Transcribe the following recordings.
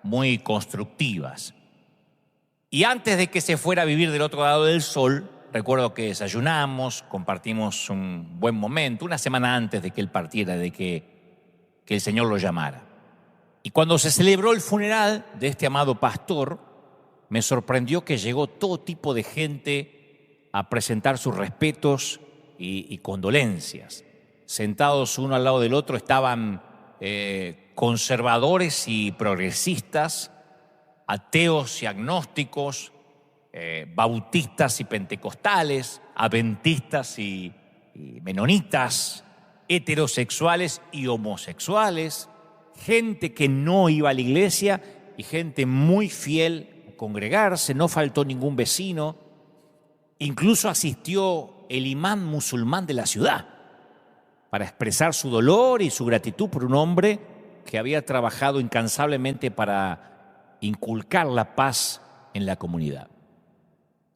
muy constructivas. Y antes de que se fuera a vivir del otro lado del sol, recuerdo que desayunamos, compartimos un buen momento, una semana antes de que él partiera, de que el Señor lo llamara. Y cuando se celebró el funeral de este amado pastor, me sorprendió que llegó todo tipo de gente a presentar sus respetos y condolencias. Sentados uno al lado del otro estaban conservadores y progresistas, ateos y agnósticos, bautistas y pentecostales, adventistas y menonitas, heterosexuales y homosexuales, gente que no iba a la iglesia y gente muy fiel a congregarse, no faltó ningún vecino. Incluso asistió el imán musulmán de la ciudad para expresar su dolor y su gratitud por un hombre que había trabajado incansablemente para inculcar la paz en la comunidad.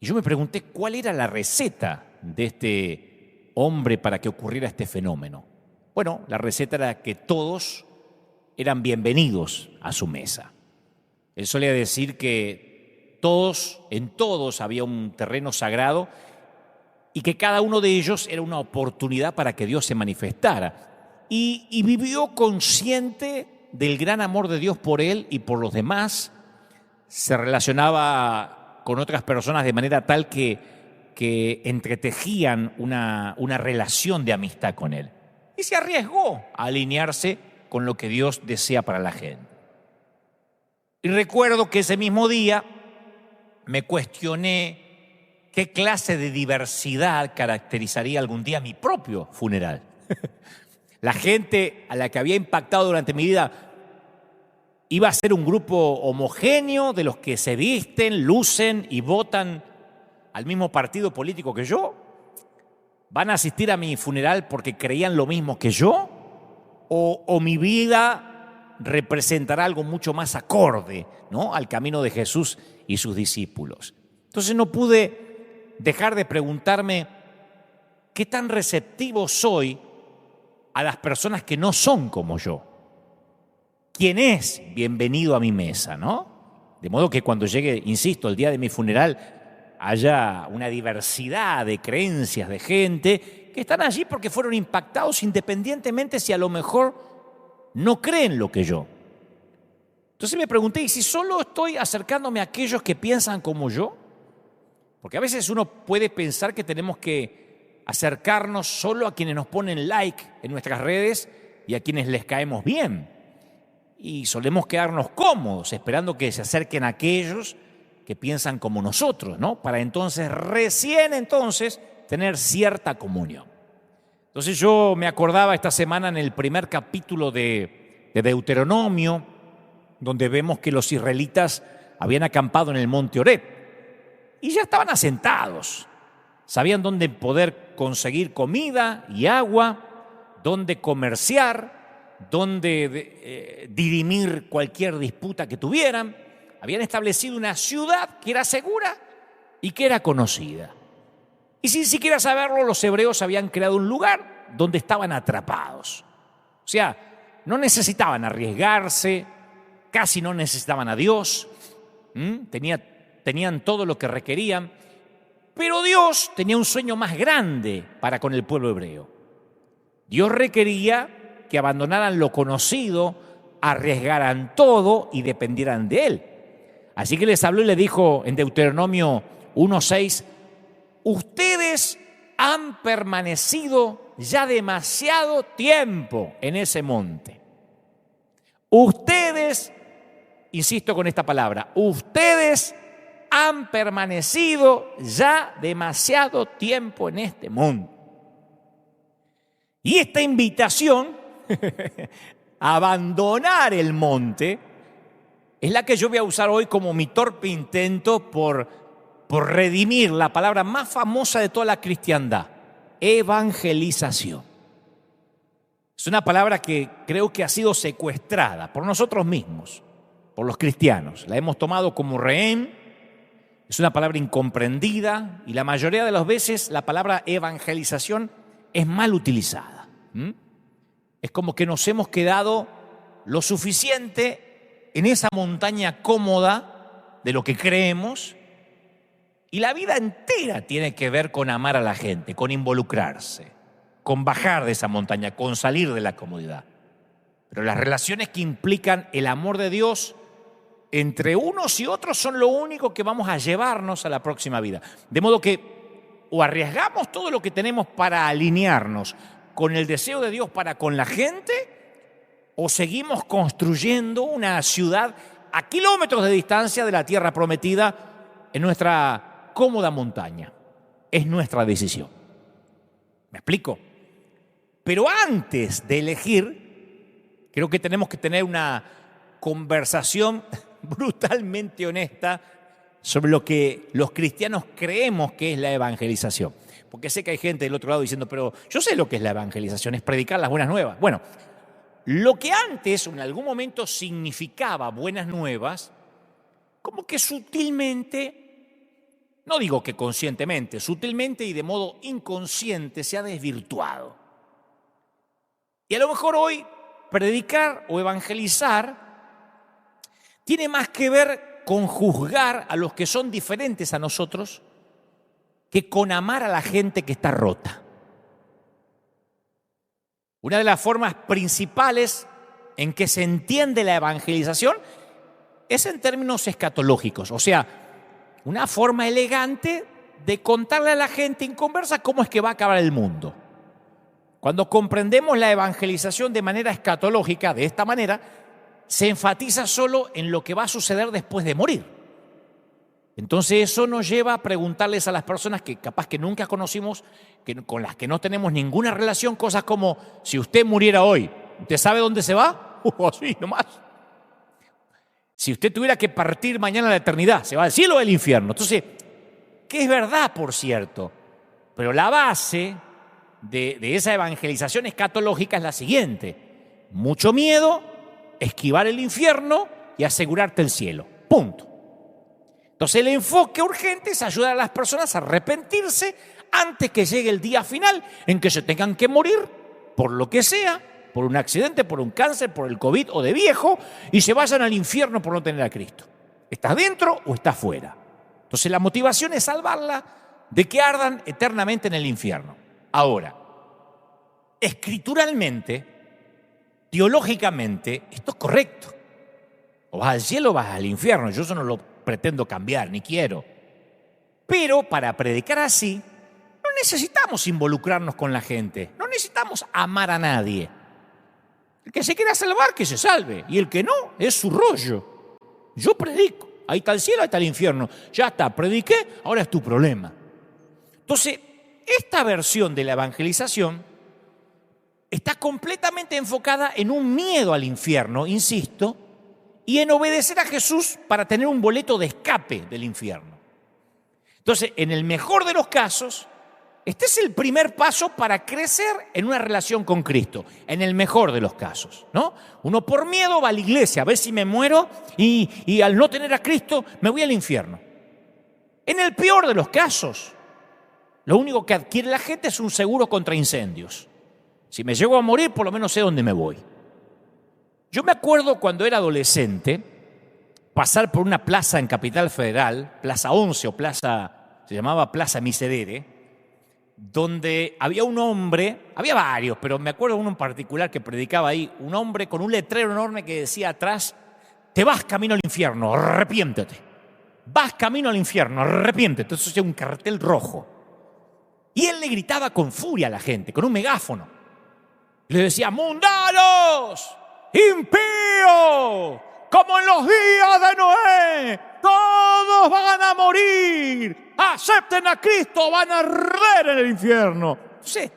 Y yo me pregunté cuál era la receta de este hombre para que ocurriera este fenómeno. Bueno, la receta era que todos eran bienvenidos a su mesa. Él solía decir que en todos había un terreno sagrado y que cada uno de ellos era una oportunidad para que Dios se manifestara. Y vivió consciente del gran amor de Dios por él y por los demás. Se relacionaba con otras personas de manera tal que entretejían una relación de amistad con él. Y se arriesgó a alinearse con lo que Dios desea para la gente. Y recuerdo que ese mismo día me cuestioné qué clase de diversidad caracterizaría algún día mi propio funeral. La gente a la que había impactado durante mi vida iba a ser un grupo homogéneo de los que se visten, lucen y votan al mismo partido político que yo. ¿Van a asistir a mi funeral porque creían lo mismo que yo? ¿O mi vida representará algo mucho más acorde, ¿no?, al camino de Jesús y sus discípulos? Entonces no pude dejar de preguntarme qué tan receptivo soy a las personas que no son como yo. ¿Quién es bienvenido a mi mesa, no? De modo que cuando llegue, insisto, el día de mi funeral, haya una diversidad de creencias, de gente que están allí porque fueron impactados independientemente si a lo mejor no creen lo que yo. Entonces me pregunté, ¿y si solo estoy acercándome a aquellos que piensan como yo? Porque a veces uno puede pensar que tenemos que acercarnos solo a quienes nos ponen like en nuestras redes y a quienes les caemos bien. Y solemos quedarnos cómodos esperando que se acerquen a aquellos que piensan como nosotros, ¿no? Para entonces, recién tener cierta comunión. Entonces yo me acordaba esta semana en el primer capítulo de Deuteronomio, donde vemos que los israelitas habían acampado en el monte Oreb y ya estaban asentados. Sabían dónde poder conseguir comida y agua, dónde comerciar, dónde dirimir cualquier disputa que tuvieran. Habían establecido una ciudad que era segura y que era conocida. Y sin siquiera saberlo, los hebreos habían creado un lugar donde estaban atrapados. O sea, no necesitaban arriesgarse, casi no necesitaban a Dios, tenían todo lo que requerían, pero Dios tenía un sueño más grande para con el pueblo hebreo. Dios requería que abandonaran lo conocido, arriesgaran todo y dependieran de Él. Así que les habló y les dijo en Deuteronomio 1:6, ustedes han permanecido ya demasiado tiempo en ese monte. Ustedes, insisto con esta palabra, ustedes han permanecido ya demasiado tiempo en este monte. Y esta invitación a abandonar el monte es la que yo voy a usar hoy como mi torpe intento por redimir la palabra más famosa de toda la cristiandad: evangelización. Es una palabra que creo que ha sido secuestrada por nosotros mismos, por los cristianos. La hemos tomado como rehén. Es una palabra incomprendida y la mayoría de las veces la palabra evangelización es mal utilizada. Es como que nos hemos quedado lo suficiente en esa montaña cómoda de lo que creemos, y la vida entera tiene que ver con amar a la gente, con involucrarse, con bajar de esa montaña, con salir de la comodidad. Pero las relaciones que implican el amor de Dios entre unos y otros son lo único que vamos a llevarnos a la próxima vida. De modo que o arriesgamos todo lo que tenemos para alinearnos con el deseo de Dios para con la gente, o seguimos construyendo una ciudad a kilómetros de distancia de la tierra prometida en nuestra cómoda montaña. Es nuestra decisión. ¿Me explico? Pero antes de elegir, creo que tenemos que tener una conversación brutalmente honesta sobre lo que los cristianos creemos que es la evangelización. Porque sé que hay gente del otro lado diciendo, pero yo sé lo que es la evangelización, es predicar las buenas nuevas. Bueno, lo que antes, en algún momento, significaba buenas nuevas, como que sutilmente, no digo que conscientemente, sutilmente y de modo inconsciente se ha desvirtuado. Y a lo mejor hoy predicar o evangelizar tiene más que ver con juzgar a los que son diferentes a nosotros que con amar a la gente que está rota. Una de las formas principales en que se entiende la evangelización es en términos escatológicos, o sea, una forma elegante de contarle a la gente inconversa cómo es que va a acabar el mundo. Cuando comprendemos la evangelización de manera escatológica, de esta manera, se enfatiza solo en lo que va a suceder después de morir. Entonces eso nos lleva a preguntarles a las personas que capaz que nunca conocimos, con las que no tenemos ninguna relación, cosas como, si usted muriera hoy, ¿usted sabe dónde se va? Así nomás. Si usted tuviera que partir mañana a la eternidad, ¿se va al cielo o al infierno? Entonces, que es verdad, por cierto, pero la base de esa evangelización escatológica es la siguiente: mucho miedo, esquivar el infierno y asegurarte el cielo. Punto. Entonces el enfoque urgente es ayudar a las personas a arrepentirse antes que llegue el día final en que se tengan que morir por lo que sea, por un accidente, por un cáncer, por el COVID o de viejo, y se vayan al infierno por no tener a Cristo. ¿Estás dentro o estás fuera? Entonces la motivación es salvarla de que ardan eternamente en el infierno. Ahora, escrituralmente, teológicamente, esto es correcto. O vas al cielo o vas al infierno. Yo eso no lo pretendo cambiar, ni quiero. Pero para predicar así, no necesitamos involucrarnos con la gente. No necesitamos amar a nadie. El que se quiera salvar, que se salve. Y el que no, es su rollo. Yo predico. Ahí está el cielo, ahí está el infierno. Ya está, prediqué, ahora es tu problema. Entonces, esta versión de la evangelización está completamente enfocada en un miedo al infierno, insisto, y en obedecer a Jesús para tener un boleto de escape del infierno. Entonces, en el mejor de los casos, este es el primer paso para crecer en una relación con Cristo, en el mejor de los casos, ¿no? Uno por miedo va a la iglesia a ver si me muero y al no tener a Cristo me voy al infierno. En el peor de los casos, lo único que adquiere la gente es un seguro contra incendios. Si me llego a morir, por lo menos sé dónde me voy. Yo me acuerdo cuando era adolescente, pasar por una plaza en Capital Federal, Plaza 11 o se llamaba Plaza Miserere, donde había un hombre, había varios, pero me acuerdo de uno en particular que predicaba ahí, un hombre con un letrero enorme que decía atrás: te vas camino al infierno, arrepiéntete. Vas camino al infierno, arrepiéntete. Eso es un cartel rojo. Y él le gritaba con furia a la gente, con un megáfono. Le decía: mundanos, impíos, como en los días de Noé, todos van a morir. Acepten a Cristo, van a arder en el infierno. Entonces,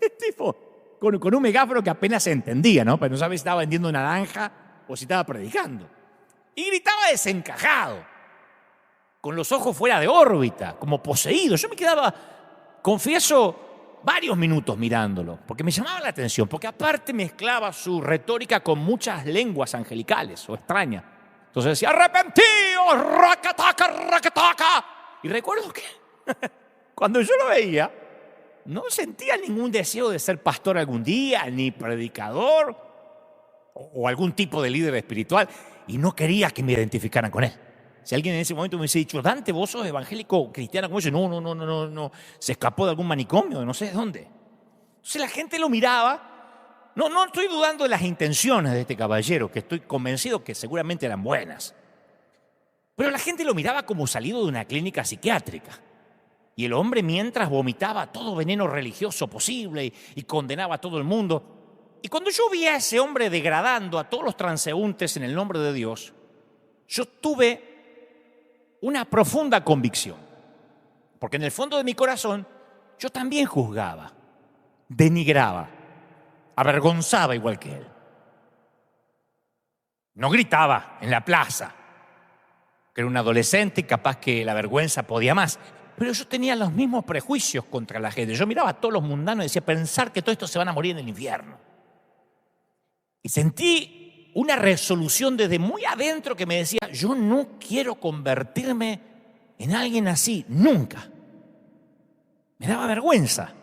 el tipo con un megáfono que apenas se entendía, ¿no? Pero no sabía si estaba vendiendo una naranja o si estaba predicando. Y gritaba desencajado, con los ojos fuera de órbita, como poseído. Yo me quedaba, confieso, varios minutos mirándolo, porque me llamaba la atención, porque aparte mezclaba su retórica con muchas lenguas angelicales o extrañas. Entonces decía: arrepentíos, racataca, racataca. Y recuerdo que cuando yo lo veía, no sentía ningún deseo de ser pastor algún día, ni predicador, o algún tipo de líder espiritual. y no quería que me identificaran con él. Si alguien en ese momento me hubiese dicho, Dante, vos sos evangélico cristiano como yo, no, se escapó de algún manicomio, no sé de dónde. Entonces la gente lo miraba. No estoy dudando de las intenciones de este caballero, que estoy convencido que seguramente eran buenas. Pero la gente lo miraba como salido de una clínica psiquiátrica. Y el hombre, mientras vomitaba todo veneno religioso posible y condenaba a todo el mundo. Y cuando yo vi a ese hombre degradando a todos los transeúntes en el nombre de Dios, yo tuve una profunda convicción. Porque en el fondo de mi corazón, yo también juzgaba, denigraba, avergonzaba igual que él. No gritaba en la plaza, que era un adolescente y capaz que la vergüenza podía más. Pero yo tenía los mismos prejuicios contra la gente. Yo miraba a todos los mundanos y decía, pensar que todos estos se van a morir en el infierno. Y sentí una resolución desde muy adentro que me decía, yo no quiero convertirme en alguien así, nunca. Me daba vergüenza.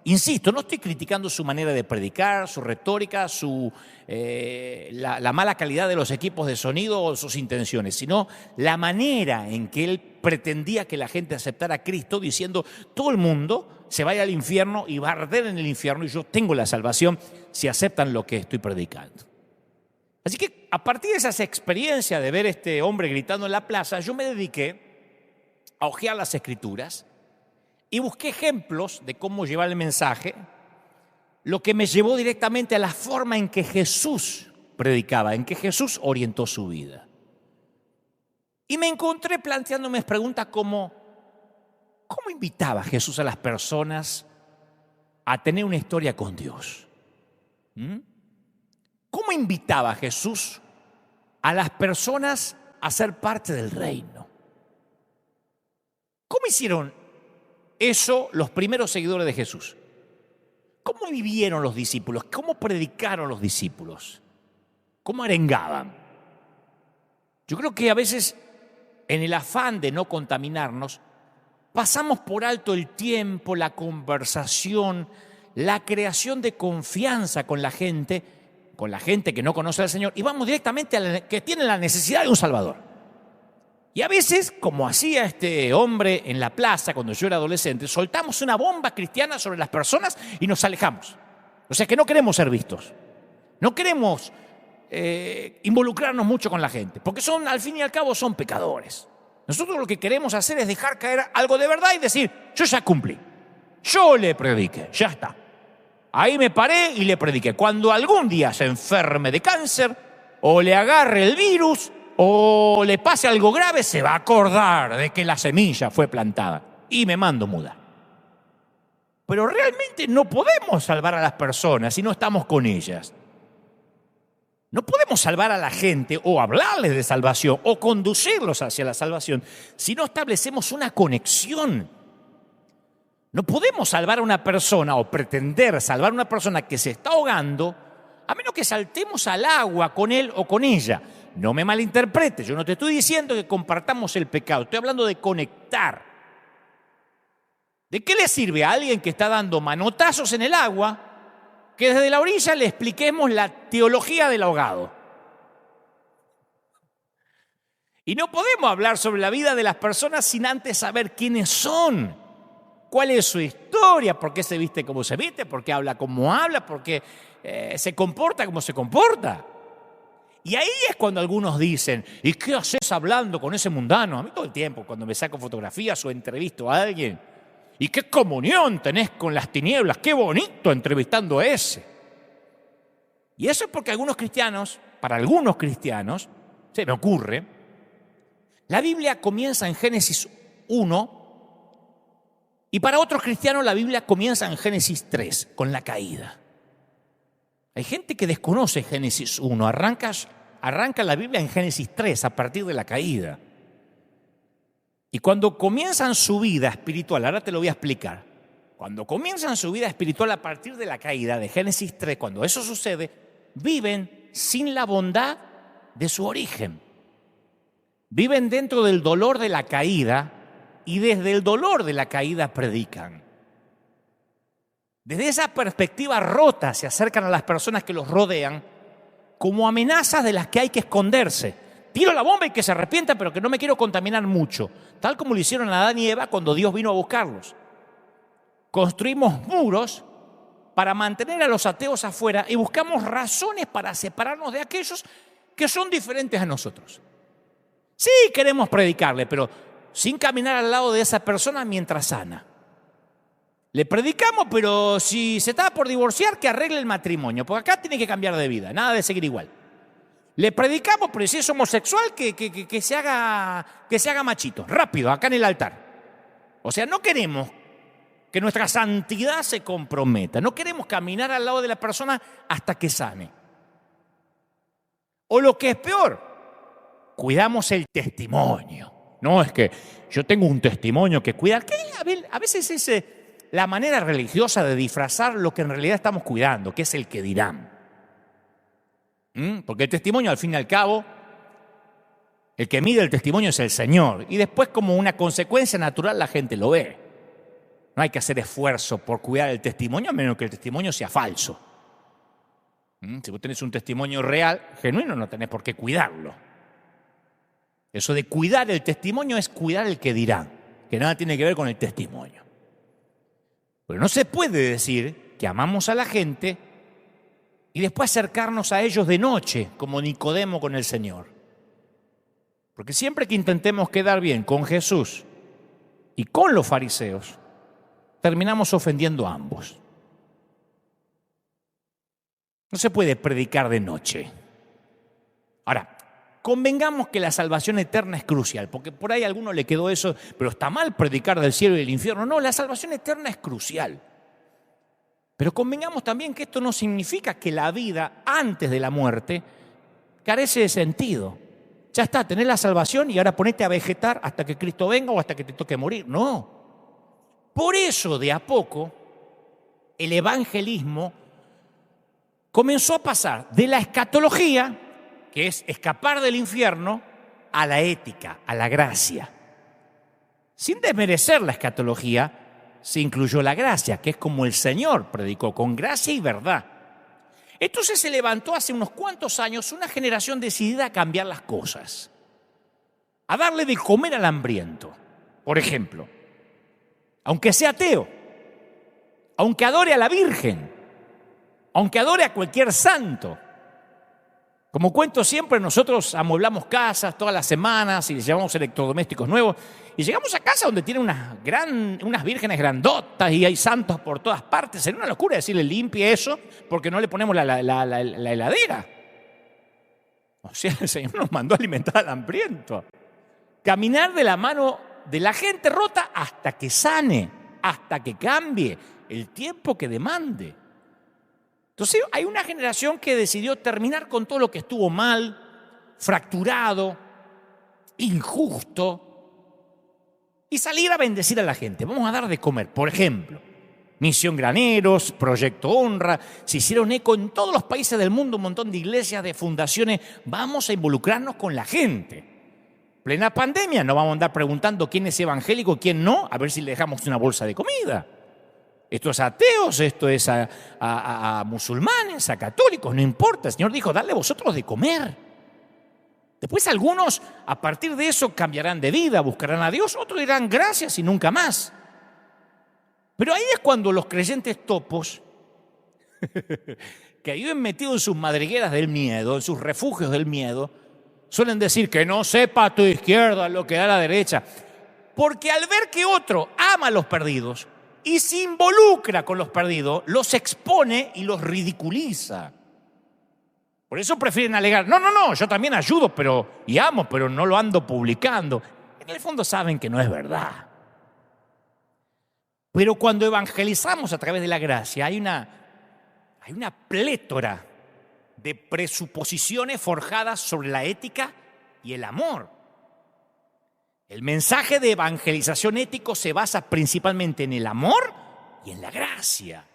Insisto, no estoy criticando su manera de predicar, su retórica, la mala calidad de los equipos de sonido o sus intenciones, sino la manera en que él pretendía que la gente aceptara a Cristo, diciendo, todo el mundo se vaya al infierno y va a arder en el infierno y yo tengo la salvación si aceptan lo que estoy predicando. Así que a partir de esas experiencias de ver a este hombre gritando en la plaza, yo me dediqué a hojear las Escrituras y busqué ejemplos de cómo llevar el mensaje, lo que me llevó directamente a la forma en que Jesús predicaba, en que Jesús orientó su vida. Y me encontré planteándome preguntas como, ¿cómo invitaba Jesús a las personas a tener una historia con Dios? ¿Cómo invitaba Jesús a las personas a ser parte del reino? ¿Cómo hicieron eso los primeros seguidores de Jesús? ¿Cómo vivieron los discípulos? ¿Cómo predicaron los discípulos? ¿Cómo arengaban? Yo creo que a veces, en el afán de no contaminarnos, pasamos por alto el tiempo, la conversación, la creación de confianza con la gente que no conoce al Señor, y vamos directamente a la que tiene la necesidad de un Salvador. Y a veces, como hacía este hombre en la plaza cuando yo era adolescente, soltamos una bomba cristiana sobre las personas y nos alejamos. O sea que no queremos ser vistos. No queremos involucrarnos mucho con la gente, porque al fin y al cabo son pecadores. Nosotros lo que queremos hacer es dejar caer algo de verdad y decir, yo ya cumplí. Yo le prediqué, ya está. Ahí me paré y le prediqué. Cuando algún día se enferme de cáncer o le agarre el virus o le pase algo grave, se va a acordar de que la semilla fue plantada y me mando muda. Pero realmente no podemos salvar a las personas si no estamos con ellas. No podemos salvar a la gente o hablarles de salvación o conducirlos hacia la salvación si no establecemos una conexión. No podemos salvar a una persona o pretender salvar a una persona que se está ahogando a menos que saltemos al agua con él o con ella. No me malinterpretes, yo no te estoy diciendo que compartamos el pecado, estoy hablando de conectar. ¿De qué le sirve a alguien que está dando manotazos en el agua que desde la orilla le expliquemos la teología del ahogado? Y no podemos hablar sobre la vida de las personas sin antes saber quiénes son, cuál es su historia, por qué se viste como se viste, por qué habla como habla, por qué se comporta como se comporta. Y ahí es cuando algunos dicen, ¿y qué haces hablando con ese mundano? A mí todo el tiempo, cuando me saco fotografías o entrevisto a alguien, ¿y qué comunión tenés con las tinieblas? ¡Qué bonito entrevistando a ese! Y eso es porque para algunos cristianos, se me ocurre, la Biblia comienza en Génesis 1 y para otros cristianos la Biblia comienza en Génesis 3, con la caída. Hay gente que desconoce Génesis 1, arranca la Biblia en Génesis 3 a partir de la caída. Y cuando comienzan su vida espiritual, ahora te lo voy a explicar, cuando comienzan su vida espiritual a partir de la caída de Génesis 3, cuando eso sucede, viven sin la bondad de su origen. Viven dentro del dolor de la caída y desde el dolor de la caída predican. Desde esa perspectiva rota se acercan a las personas que los rodean como amenazas de las que hay que esconderse. tiro la bomba y que se arrepienta, pero que no me quiero contaminar mucho. Tal como lo hicieron Adán y Eva cuando Dios vino a buscarlos. Construimos muros para mantener a los ateos afuera y buscamos razones para separarnos de aquellos que son diferentes a nosotros. Sí, queremos predicarle, pero sin caminar al lado de esa persona mientras sana. Le predicamos, pero si se está por divorciar, que arregle el matrimonio, porque acá tiene que cambiar de vida, nada de seguir igual. Le predicamos, pero si es homosexual, que se haga machito, rápido, acá en el altar. O sea, no queremos que nuestra santidad se comprometa, no queremos caminar al lado de la persona hasta que sane. O lo que es peor, cuidamos el testimonio. No es que yo tengo un testimonio que cuidar, que a veces es la manera religiosa de disfrazar lo que en realidad estamos cuidando, que es el que dirán. Porque el testimonio, al fin y al cabo, el que mide el testimonio es el Señor. Y después, como una consecuencia natural, la gente lo ve. No hay que hacer esfuerzo por cuidar el testimonio, a menos que el testimonio sea falso. Si vos tenés un testimonio real, genuino, no tenés por qué cuidarlo. Eso de cuidar el testimonio es cuidar el que dirán, que nada tiene que ver con el testimonio. Pero no se puede decir que amamos a la gente y después acercarnos a ellos de noche, como Nicodemo con el Señor. Porque siempre que intentemos quedar bien con Jesús y con los fariseos, terminamos ofendiendo a ambos. No se puede predicar de noche. Ahora, convengamos que la salvación eterna es crucial, porque por ahí a alguno le quedó eso, pero está mal predicar del cielo y del infierno. No, la salvación eterna es crucial. Pero convengamos también que esto no significa que la vida antes de la muerte carece de sentido. Ya está, tenés la salvación y ahora ponete a vegetar hasta que Cristo venga o hasta que te toque morir. No. Por eso, de a poco, el evangelismo comenzó a pasar de la escatología, que es escapar del infierno, a la ética, a la gracia. Sin desmerecer la escatología, se incluyó la gracia, que es como el Señor predicó, con gracia y verdad. Entonces se levantó hace unos cuantos años una generación decidida a cambiar las cosas, a darle de comer al hambriento. Por ejemplo, aunque sea ateo, aunque adore a la Virgen, aunque adore a cualquier santo. Como cuento siempre, nosotros amueblamos casas todas las semanas y les llevamos electrodomésticos nuevos. Y llegamos a casa donde tiene unas vírgenes grandotas y hay santos por todas partes. Sería una locura decirle limpie eso porque no le ponemos la heladera. O sea, el Señor nos mandó a alimentar al hambriento. Caminar de la mano de la gente rota hasta que sane, hasta que cambie el tiempo que demande. Entonces hay una generación que decidió terminar con todo lo que estuvo mal, fracturado, injusto, y salir a bendecir a la gente. Vamos a dar de comer. Por ejemplo, Misión Graneros, Proyecto Honra, se hicieron eco en todos los países del mundo, un montón de iglesias, de fundaciones. Vamos a involucrarnos con la gente. Plena pandemia, no vamos a andar preguntando quién es evangélico, quién no, a ver si le dejamos una bolsa de comida. Esto es a ateos, esto es a musulmanes, a católicos, no importa. El Señor dijo, dale vosotros de comer. Después algunos, a partir de eso, cambiarán de vida, buscarán a Dios. Otros dirán gracias y nunca más. Pero ahí es cuando los creyentes topos, que viven metidos en sus madrigueras del miedo, en sus refugios del miedo, suelen decir que no sepa a tu izquierda lo que da a la derecha. Porque al ver que otro ama a los perdidos y se involucra con los perdidos, los expone y los ridiculiza. Por eso prefieren alegar, no, yo también ayudo y amo, pero no lo ando publicando. En el fondo saben que no es verdad. Pero cuando evangelizamos a través de la gracia, hay una plétora de presuposiciones forjadas sobre la ética y el amor. El mensaje de evangelización ético se basa principalmente en el amor y en la gracia.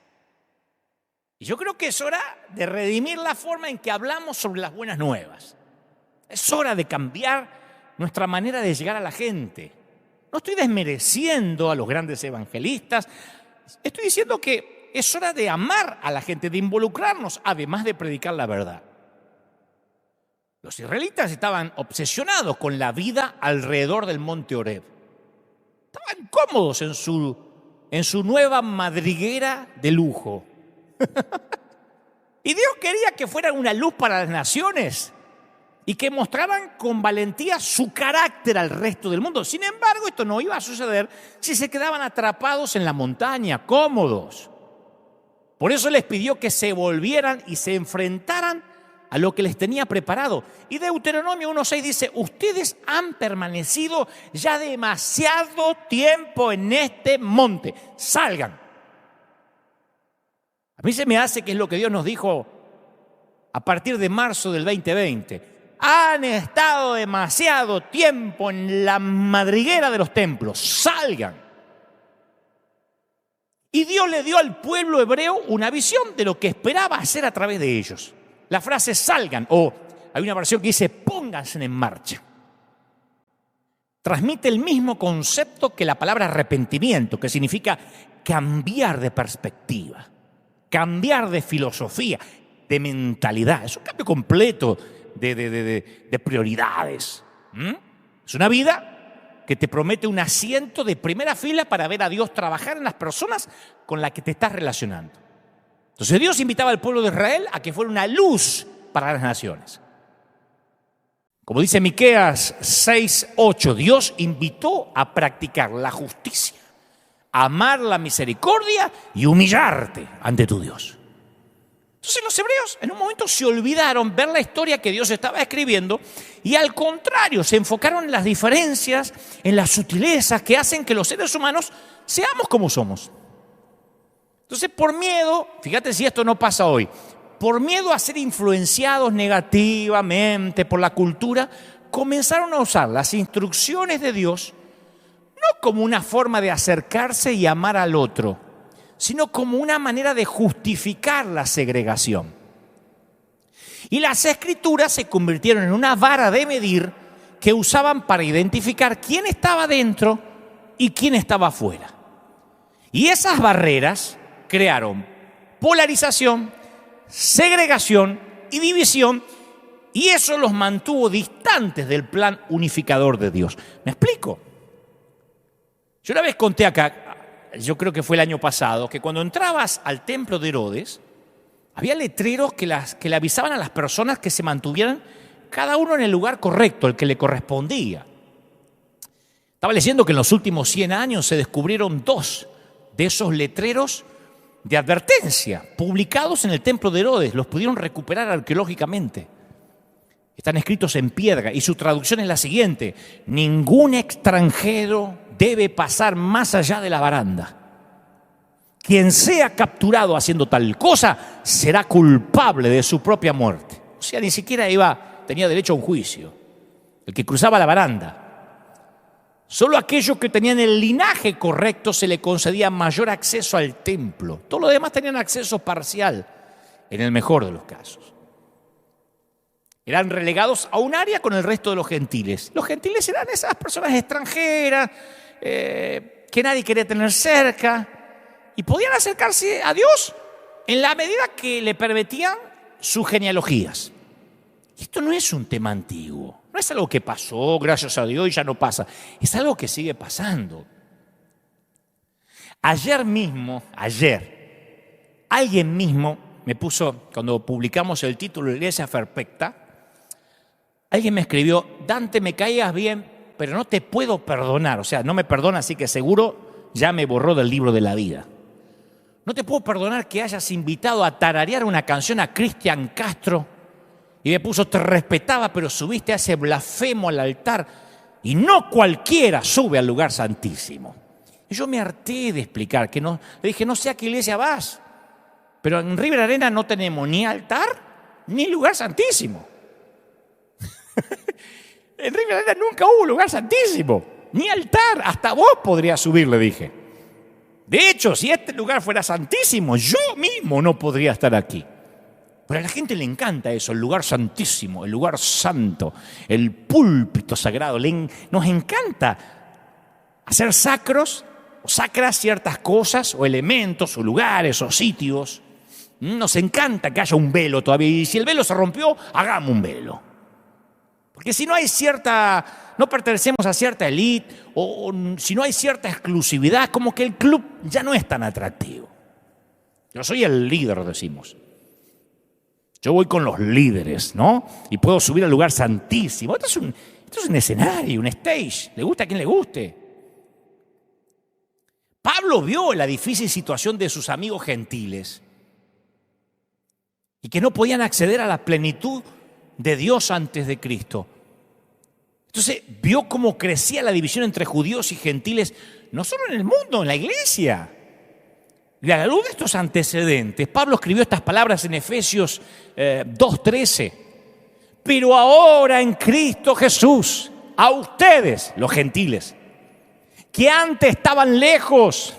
Y yo creo que es hora de redimir la forma en que hablamos sobre las buenas nuevas. Es hora de cambiar nuestra manera de llegar a la gente. No estoy desmereciendo a los grandes evangelistas. Estoy diciendo que es hora de amar a la gente, de involucrarnos, además de predicar la verdad. Los israelitas estaban obsesionados con la vida alrededor del monte Horeb. Estaban cómodos en su nueva madriguera de lujo. Y Dios quería que fueran una luz para las naciones y que mostraran con valentía su carácter al resto del mundo. Sin embargo, esto no iba a suceder si se quedaban atrapados en la montaña, cómodos. Por eso les pidió que se volvieran y se enfrentaran a lo que les tenía preparado. Y Deuteronomio 1:6 dice: ustedes han permanecido ya demasiado tiempo en este monte. Salgan. A mí se me hace que es lo que Dios nos dijo a partir de marzo del 2020. Han estado demasiado tiempo en la madriguera de los templos. Salgan. Y Dios le dio al pueblo hebreo una visión de lo que esperaba hacer a través de ellos. La frase salgan, o hay una versión que dice pónganse en marcha, transmite el mismo concepto que la palabra arrepentimiento, que significa cambiar de perspectiva, cambiar de filosofía, de mentalidad. Es un cambio completo de prioridades. Es una vida que te promete un asiento de primera fila para ver a Dios trabajar en las personas con las que te estás relacionando. Entonces Dios invitaba al pueblo de Israel a que fuera una luz para las naciones. Como dice Miqueas 6:8, Dios invitó a practicar la justicia, amar la misericordia y humillarte ante tu Dios. Entonces los hebreos en un momento se olvidaron ver la historia que Dios estaba escribiendo y al contrario se enfocaron en las diferencias, en las sutilezas que hacen que los seres humanos seamos como somos. Entonces por miedo, fíjate si esto no pasa hoy, por miedo a ser influenciados negativamente por la cultura, comenzaron a usar las instrucciones de Dios no como una forma de acercarse y amar al otro, sino como una manera de justificar la segregación. Y las escrituras se convirtieron en una vara de medir que usaban para identificar quién estaba dentro y quién estaba afuera. Y esas barreras crearon polarización, segregación y división, y eso los mantuvo distantes del plan unificador de Dios. ¿Me explico? Yo una vez conté acá, yo creo que fue el año pasado, que cuando entrabas al templo de Herodes, había letreros que le avisaban a las personas que se mantuvieran cada uno en el lugar correcto, el que le correspondía. Estaba leyendo que en los últimos 100 años se descubrieron 2 de esos letreros de advertencia publicados en el templo de Herodes. Los pudieron recuperar arqueológicamente. Están escritos en piedra y su traducción es la siguiente: ningún extranjero debe pasar más allá de la baranda. Quien sea capturado haciendo tal cosa será culpable de su propia muerte. O sea, ni siquiera tenía derecho a un juicio el que cruzaba la baranda. Solo aquellos que tenían el linaje correcto se le concedía mayor acceso al templo. Todos los demás tenían acceso parcial, en el mejor de los casos. Eran relegados a un área con el resto de los gentiles. Los gentiles eran esas personas extranjeras que nadie quería tener cerca y podían acercarse a Dios en la medida que le permitían sus genealogías. Y esto no es un tema antiguo. No es algo que pasó, gracias a Dios, y ya no pasa. Es algo que sigue pasando. Ayer, alguien mismo me puso, cuando publicamos el título de Iglesia Perfecta, alguien me escribió: Dante, me caías bien, pero no te puedo perdonar. O sea, no me perdona, así que seguro ya me borró del libro de la vida. No te puedo perdonar que hayas invitado a tararear una canción a Cristian Castro. Y me puso: te respetaba, pero subiste a ese blasfemo al altar. Y no cualquiera sube al lugar santísimo. Y yo me harté de explicar que no. Le dije: no sé a qué iglesia vas, pero en River Arena no tenemos ni altar ni lugar santísimo. En River Arena nunca hubo lugar santísimo, ni altar. Hasta vos podrías subir, le dije. De hecho, si este lugar fuera santísimo, yo mismo no podría estar aquí. Pero a la gente le encanta eso, el lugar santísimo, el lugar santo, el púlpito sagrado. Nos encanta hacer sacros o sacras ciertas cosas o elementos o lugares o sitios. Nos encanta que haya un velo todavía. Y si el velo se rompió, hagamos un velo. Porque si no hay no pertenecemos a cierta élite o si no hay cierta exclusividad, como que el club ya no es tan atractivo. Yo soy el líder, decimos. Yo voy con los líderes, ¿no? Y puedo subir al lugar santísimo. Esto es un escenario, un stage. Le gusta a quien le guste. Pablo vio la difícil situación de sus amigos gentiles y que no podían acceder a la plenitud de Dios antes de Cristo. Entonces vio cómo crecía la división entre judíos y gentiles, no solo en el mundo, en la iglesia. Y a la luz de estos antecedentes, Pablo escribió estas palabras en Efesios 2:13. Pero ahora en Cristo Jesús, a ustedes, los gentiles, que antes estaban lejos,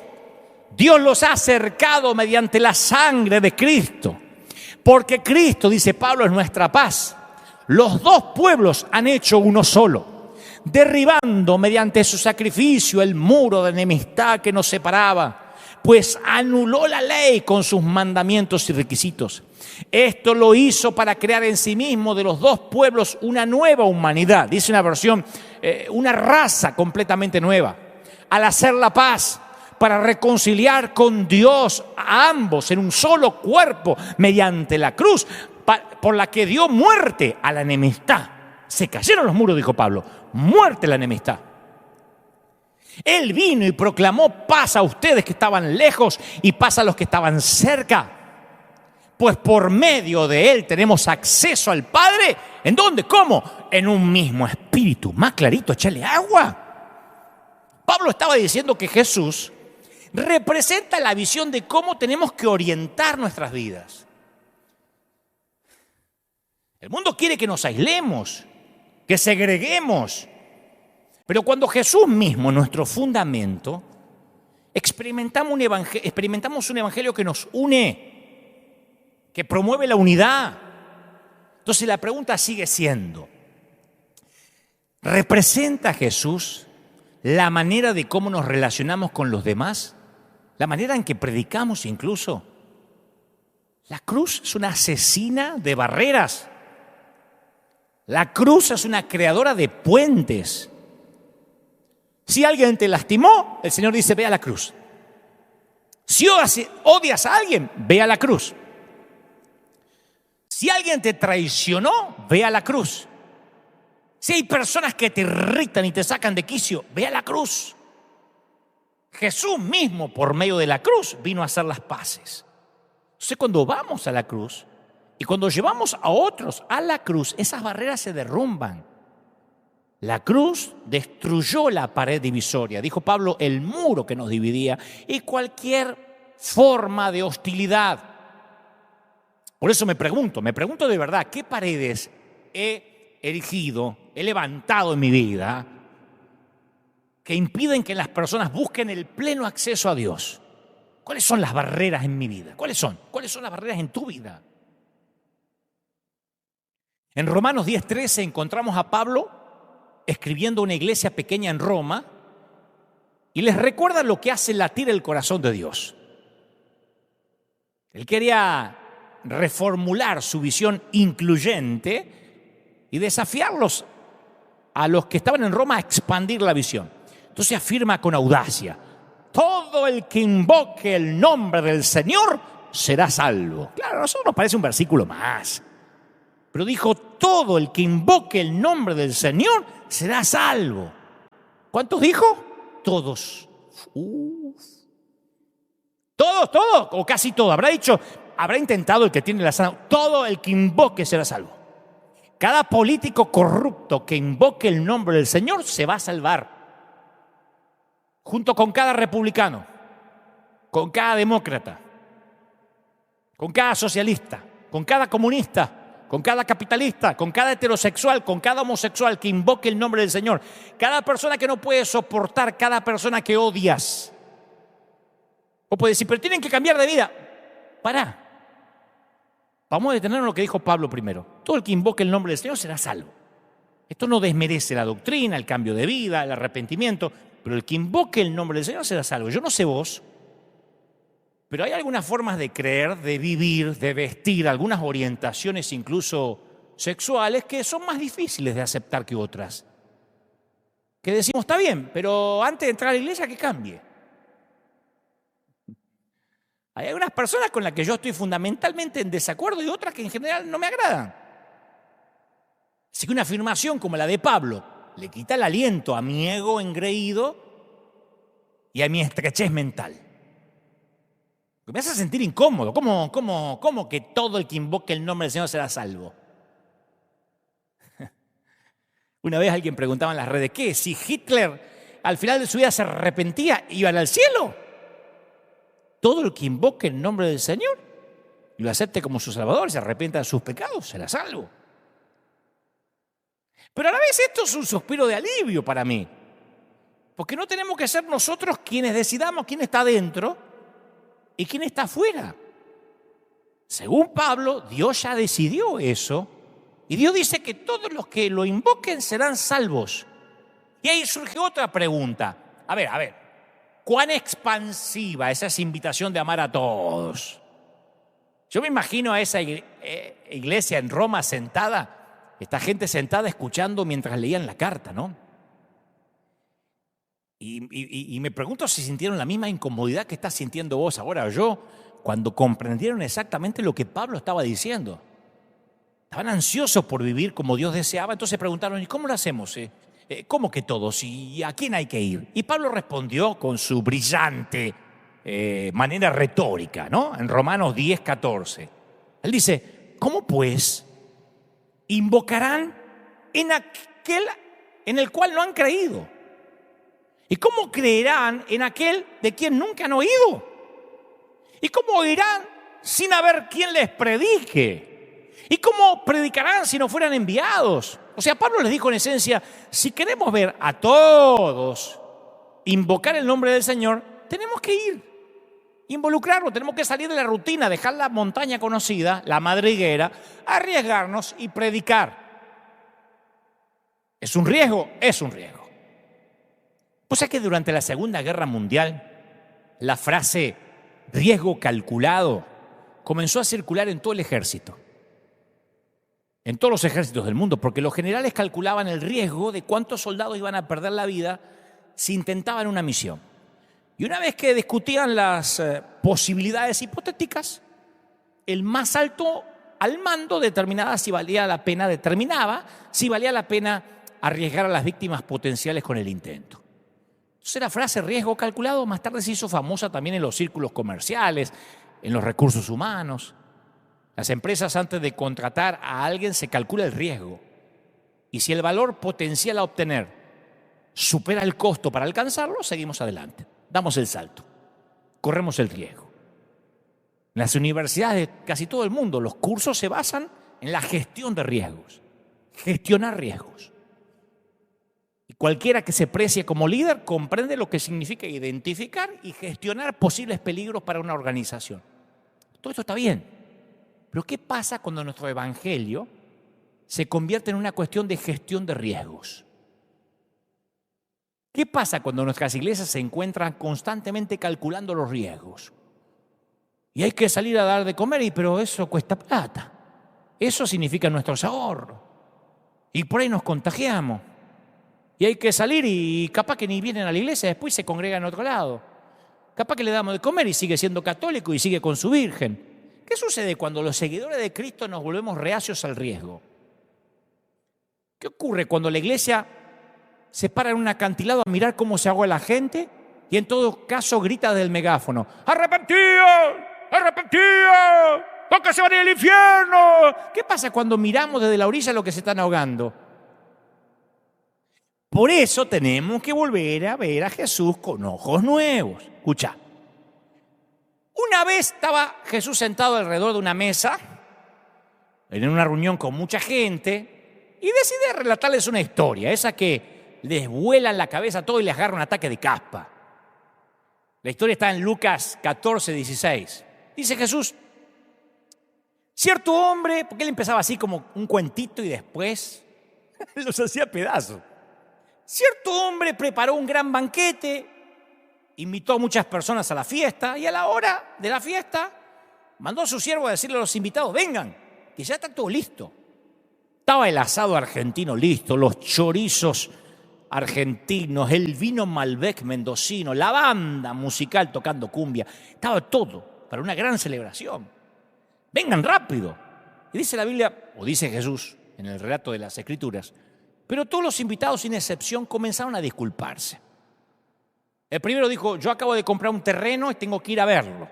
Dios los ha acercado mediante la sangre de Cristo. Porque Cristo, dice Pablo, es nuestra paz. Los dos pueblos han hecho uno solo, derribando mediante su sacrificio el muro de enemistad que nos separaba, pues anuló la ley con sus mandamientos y requisitos. Esto lo hizo para crear en sí mismo de los dos pueblos una nueva humanidad, dice una versión, una raza completamente nueva, al hacer la paz, para reconciliar con Dios a ambos en un solo cuerpo mediante la cruz, por la que dio muerte a la enemistad. Se cayeron los muros, dijo Pablo, muerte a la enemistad. Él vino y proclamó paz a ustedes que estaban lejos y paz a los que estaban cerca. Pues por medio de Él tenemos acceso al Padre. ¿En dónde? ¿Cómo? En un mismo espíritu. Más clarito, échale agua. Pablo estaba diciendo que Jesús representa la visión de cómo tenemos que orientar nuestras vidas. El mundo quiere que nos aislemos, que segreguemos. Pero cuando Jesús mismo, nuestro fundamento, experimentamos un evangelio que nos une, que promueve la unidad. Entonces la pregunta sigue siendo, ¿representa Jesús la manera de cómo nos relacionamos con los demás? ¿La manera en que predicamos incluso? La cruz es una asesina de barreras. La cruz es una creadora de puentes. Si alguien te lastimó, el Señor dice, ve a la cruz. Si odias a alguien, ve a la cruz. Si alguien te traicionó, ve a la cruz. Si hay personas que te irritan y te sacan de quicio, ve a la cruz. Jesús mismo, por medio de la cruz, vino a hacer las paces. Entonces, cuando vamos a la cruz y cuando llevamos a otros a la cruz, esas barreras se derrumban. La cruz destruyó la pared divisoria, dijo Pablo, el muro que nos dividía y cualquier forma de hostilidad. Por eso me pregunto de verdad, ¿qué paredes he erigido, he levantado en mi vida que impiden que las personas busquen el pleno acceso a Dios? ¿Cuáles son las barreras en mi vida? ¿Cuáles son? ¿Cuáles son las barreras en tu vida? En Romanos 10:13 encontramos a Pablo escribiendo a una iglesia pequeña en Roma y les recuerda lo que hace latir el corazón de Dios. Él quería reformular su visión incluyente y desafiarlos a los que estaban en Roma a expandir la visión. Entonces afirma con audacia, todo el que invoque el nombre del Señor será salvo. Claro, a nosotros nos parece un versículo más, pero dijo, todo el que invoque el nombre del Señor será salvo. ¿Cuántos dijo? Todos. Todos, o casi todos. Habrá intentado el que tiene la sana, todo el que invoque será salvo. Cada político corrupto que invoque el nombre del Señor se va a salvar. Junto con cada republicano, con cada demócrata, con cada socialista, con cada comunista, con cada capitalista, con cada heterosexual, con cada homosexual que invoque el nombre del Señor. Cada persona que no puede soportar, cada persona que odias. O puede decir, pero tienen que cambiar de vida. Pará. Vamos a detenernos en lo que dijo Pablo primero. Todo el que invoque el nombre del Señor será salvo. Esto no desmerece la doctrina, el cambio de vida, el arrepentimiento, pero el que invoque el nombre del Señor será salvo. Yo no sé vos, pero hay algunas formas de creer, de vivir, de vestir, algunas orientaciones incluso sexuales que son más difíciles de aceptar que otras. Que decimos, está bien, pero antes de entrar a la iglesia que cambie. Hay algunas personas con las que yo estoy fundamentalmente en desacuerdo y otras que en general no me agradan. Así que una afirmación como la de Pablo le quita el aliento a mi ego engreído y a mi estrechez mental. Me hace sentir incómodo. ¿Cómo que todo el que invoque el nombre del Señor será salvo? Una vez alguien preguntaba en las redes, ¿qué? Si Hitler al final de su vida se arrepentía, ¿iban al cielo? Todo el que invoque el nombre del Señor y lo acepte como su Salvador y se arrepienta de sus pecados, será salvo. Pero a la vez esto es un suspiro de alivio para mí. Porque no tenemos que ser nosotros quienes decidamos quién está dentro y quién está afuera. Según Pablo, Dios ya decidió eso. Y Dios dice que todos los que lo invoquen serán salvos. Y ahí surge otra pregunta. A ver, ¿cuán expansiva es esa invitación de amar a todos? Yo me imagino a esa iglesia en Roma sentada, esta gente sentada escuchando mientras leían la carta, ¿no? Y me pregunto si sintieron la misma incomodidad que estás sintiendo vos ahora o yo, cuando comprendieron exactamente lo que Pablo estaba diciendo. Estaban ansiosos por vivir como Dios deseaba, entonces preguntaron, ¿y cómo lo hacemos? ¿Cómo que todos? ¿Y a quién hay que ir? Y Pablo respondió con su brillante manera retórica, ¿no? En Romanos 10:14. Él dice, ¿cómo pues invocarán en aquel en el cual no han creído? ¿Y cómo creerán en aquel de quien nunca han oído? ¿Y cómo oirán sin haber quien les predique? ¿Y cómo predicarán si no fueran enviados? O sea, Pablo les dijo en esencia, si queremos ver a todos invocar el nombre del Señor, tenemos que ir, involucrarnos, tenemos que salir de la rutina, dejar la montaña conocida, la madriguera, arriesgarnos y predicar. ¿Es un riesgo? Es un riesgo. O sea que durante la Segunda Guerra Mundial, la frase riesgo calculado comenzó a circular en todo el ejército. En todos los ejércitos del mundo, porque los generales calculaban el riesgo de cuántos soldados iban a perder la vida si intentaban una misión. Y una vez que discutían las posibilidades hipotéticas, el más alto al mando determinaba si valía la pena arriesgar a las víctimas potenciales con el intento. Entonces la frase riesgo calculado más tarde se hizo famosa también en los círculos comerciales, en los recursos humanos. Las empresas, antes de contratar a alguien, se calcula el riesgo. Y si el valor potencial a obtener supera el costo para alcanzarlo, seguimos adelante. Damos el salto. Corremos el riesgo. En las universidades de casi todo el mundo, los cursos se basan en la gestión de riesgos. Gestionar riesgos. Y cualquiera que se precie como líder comprende lo que significa identificar y gestionar posibles peligros para una organización. Todo esto está bien. Pero ¿qué pasa cuando nuestro evangelio se convierte en una cuestión de gestión de riesgos? ¿Qué pasa cuando nuestras iglesias se encuentran constantemente calculando los riesgos? Y hay que salir a dar de comer, pero eso cuesta plata. Eso significa nuestros ahorros. Y por ahí nos contagiamos. Y hay que salir y capaz que ni vienen a la iglesia, después se congregan en otro lado. Capaz que le damos de comer y sigue siendo católico y sigue con su virgen. ¿Qué sucede cuando los seguidores de Cristo nos volvemos reacios al riesgo? ¿Qué ocurre cuando la iglesia se para en un acantilado a mirar cómo se ahoga la gente y en todo caso grita del megáfono, ¡arrepentíos! ¡Arrepentíos! ¡Porque se van a ir al infierno! ¿Qué pasa cuando miramos desde la orilla lo que se están ahogando? Por eso tenemos que volver a ver a Jesús con ojos nuevos. Escucha. Una vez estaba Jesús sentado alrededor de una mesa, en una reunión con mucha gente, y decide relatarles una historia, esa que les vuela en la cabeza a todo y les agarra un ataque de caspa. La historia está en Lucas 14:16. Dice Jesús, cierto hombre, porque él empezaba así como un cuentito y después los hacía pedazos. Cierto hombre preparó un gran banquete, invitó a muchas personas a la fiesta y a la hora de la fiesta mandó a su siervo a decirle a los invitados, vengan, que ya está todo listo. Estaba el asado argentino listo, los chorizos argentinos, el vino Malbec mendocino, la banda musical tocando cumbia. Estaba todo para una gran celebración. Vengan rápido. Y dice la Biblia, o dice Jesús en el relato de las Escrituras, pero todos los invitados sin excepción comenzaron a disculparse. El primero dijo, yo acabo de comprar un terreno y tengo que ir a verlo.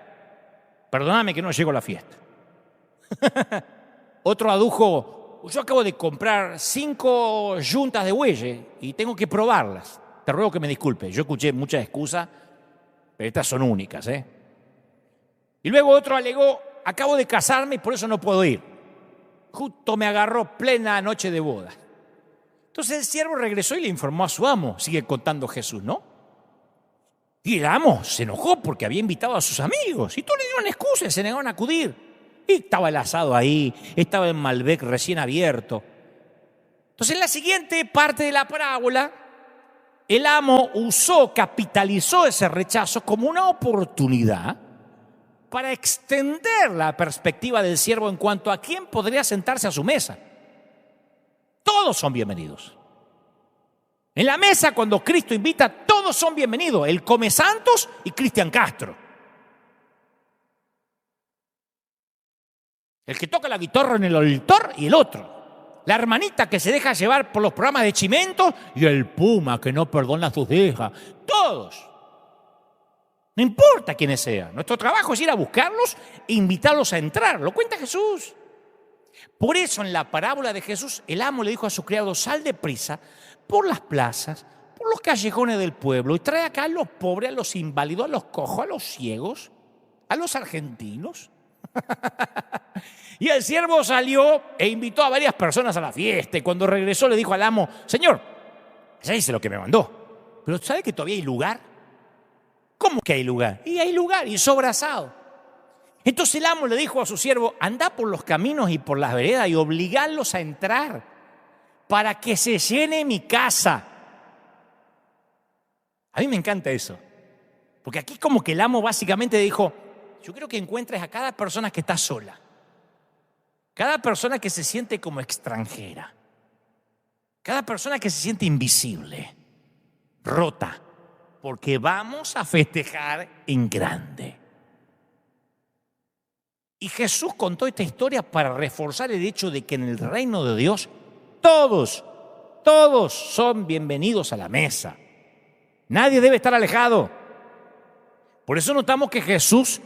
Perdóname que no llego a la fiesta. Otro adujo, yo acabo de comprar 5 yuntas de bueyes y tengo que probarlas. Te ruego que me disculpes. Yo escuché muchas excusas, pero estas son únicas, ¿eh? Y luego otro alegó, acabo de casarme y por eso no puedo ir. Justo me agarró plena noche de boda. Entonces el siervo regresó y le informó a su amo. Sigue contando Jesús, ¿no? Y el amo se enojó porque había invitado a sus amigos. Y todos le dieron excusas y se negaron a acudir. Y estaba el asado ahí, estaba el Malbec recién abierto. Entonces en la siguiente parte de la parábola, el amo capitalizó ese rechazo como una oportunidad para extender la perspectiva del siervo en cuanto a quién podría sentarse a su mesa. Todos son bienvenidos. En la mesa, cuando Cristo invita, todos son bienvenidos. El Come Santos y Cristian Castro. El que toca la guitarra en el altar y el otro. La hermanita que se deja llevar por los programas de Chimento y el puma que no perdona sus hijas. Todos. No importa quiénes sean. Nuestro trabajo es ir a buscarlos e invitarlos a entrar. Lo cuenta Jesús. Por eso en la parábola de Jesús, el amo le dijo a su criado, sal deprisa por las plazas, por los callejones del pueblo y trae acá a los pobres, a los inválidos, a los cojos, a los ciegos, a los argentinos. Y el siervo salió e invitó a varias personas a la fiesta y cuando regresó le dijo al amo, Señor, ya hice lo que me mandó, pero ¿sabe que todavía hay lugar? ¿Cómo que hay lugar? Y hay lugar y sobra asado. Entonces el amo le dijo a su siervo, anda por los caminos y por las veredas y obligarlos a entrar para que se llene mi casa. A mí me encanta eso, porque aquí como que el amo básicamente dijo, yo quiero que encuentres a cada persona que está sola, cada persona que se siente como extranjera, cada persona que se siente invisible, rota, porque vamos a festejar en grande. Y Jesús contó esta historia para reforzar el hecho de que en el reino de Dios todos son bienvenidos a la mesa. Nadie debe estar alejado. Por eso notamos que Jesús,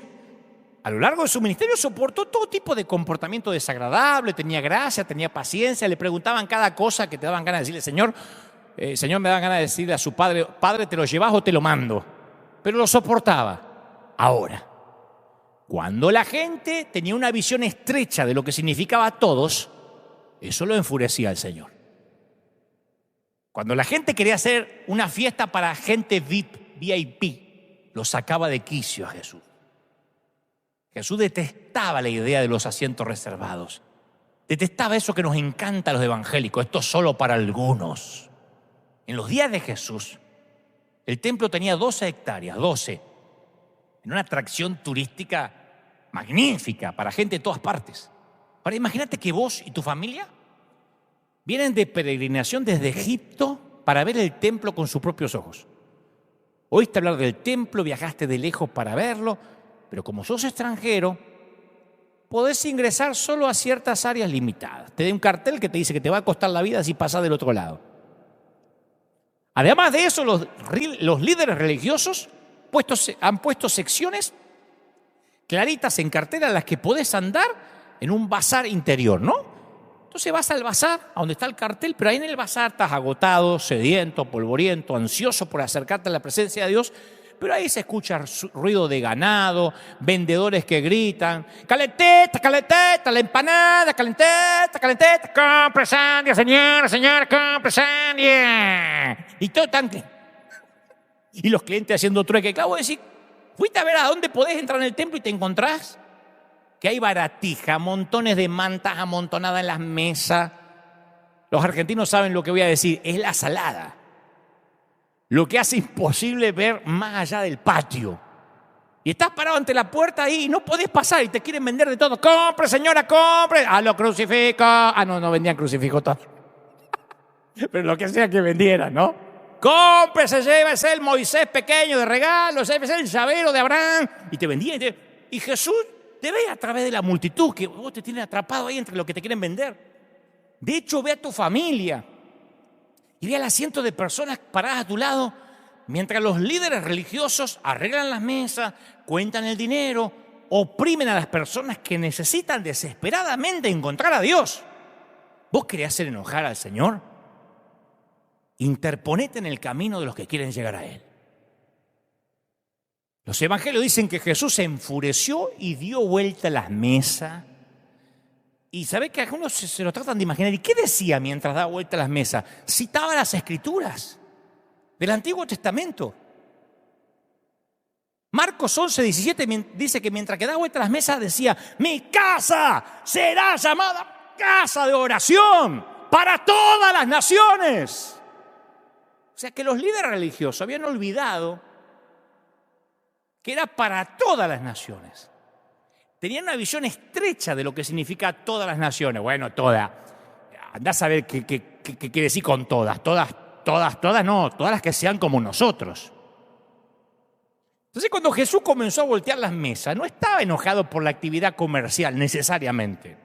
a lo largo de su ministerio, soportó todo tipo de comportamiento desagradable, tenía gracia, tenía paciencia, le preguntaban cada cosa que te daban ganas de decirle, Señor, me daban ganas de decirle a su padre, Padre, ¿te lo llevas o te lo mando? Pero lo soportaba. Ahora, cuando la gente tenía una visión estrecha de lo que significaba a todos, eso lo enfurecía al Señor. Cuando la gente quería hacer una fiesta para gente VIP, lo sacaba de quicio a Jesús. Jesús detestaba la idea de los asientos reservados. Detestaba eso que nos encanta a los evangélicos, esto es solo para algunos. En los días de Jesús, el templo tenía 12 hectáreas, 12. En una atracción turística magnífica para gente de todas partes. Ahora imagínate que vos y tu familia vienen de peregrinación desde Egipto para ver el templo con sus propios ojos. Oíste hablar del templo, viajaste de lejos para verlo, pero como sos extranjero, podés ingresar solo a ciertas áreas limitadas. Te da un cartel que te dice que te va a costar la vida si pasás del otro lado. Además de eso, los líderes religiosos han puesto secciones claritas en cartera en las que podés andar en un bazar interior, ¿no? Entonces vas al bazar, a donde está el cartel, pero ahí en el bazar estás agotado, sediento, polvoriento, ansioso por acercarte a la presencia de Dios, pero ahí se escucha ruido de ganado, vendedores que gritan, calenteta, calenteta, la empanada, calenteta, calenteta, compre sandia, señora, compre sandia. Y todo tan... Y los clientes haciendo trueque. Claro, vos decís, fuiste a ver a dónde podés entrar en el templo y te encontrás que hay baratija, montones de mantas amontonadas en las mesas. Los argentinos saben lo que voy a decir, es la salada. Lo que hace imposible ver más allá del patio. Y estás parado ante la puerta ahí y no podés pasar y te quieren vender de todo. ¡Compre, señora, compre! ¡Ah, lo crucifico! Ah, no vendían crucifijo todavía. Pero lo que sea que vendieran, ¿no? ¡Compre, se llévese el Moisés pequeño de regalo! ¡Llévese el llavero de Abraham! Y te vendían. Y Jesús te ve a través de la multitud que vos te tienen atrapado ahí entre lo que te quieren vender. De hecho, ve a tu familia y ve al asiento de personas paradas a tu lado mientras los líderes religiosos arreglan las mesas, cuentan el dinero, oprimen a las personas que necesitan desesperadamente encontrar a Dios. ¿Vos querés hacer enojar al Señor? Interponete en el camino de los que quieren llegar a Él. Los evangelios dicen que Jesús se enfureció y dio vuelta a las mesas. Y ¿sabe que algunos se lo tratan de imaginar? ¿Y qué decía mientras daba vuelta a las mesas? Citaba las Escrituras del Antiguo Testamento. Marcos 11:17 dice que mientras que daba vuelta a las mesas decía: mi casa será llamada casa de oración para todas las naciones. O sea que los líderes religiosos habían olvidado que era para todas las naciones. Tenían una visión estrecha de lo que significa todas las naciones. Bueno, todas. Andá a saber qué quiere decir con todas. Todas no, todas las que sean como nosotros. Entonces, cuando Jesús comenzó a voltear las mesas, no estaba enojado por la actividad comercial necesariamente,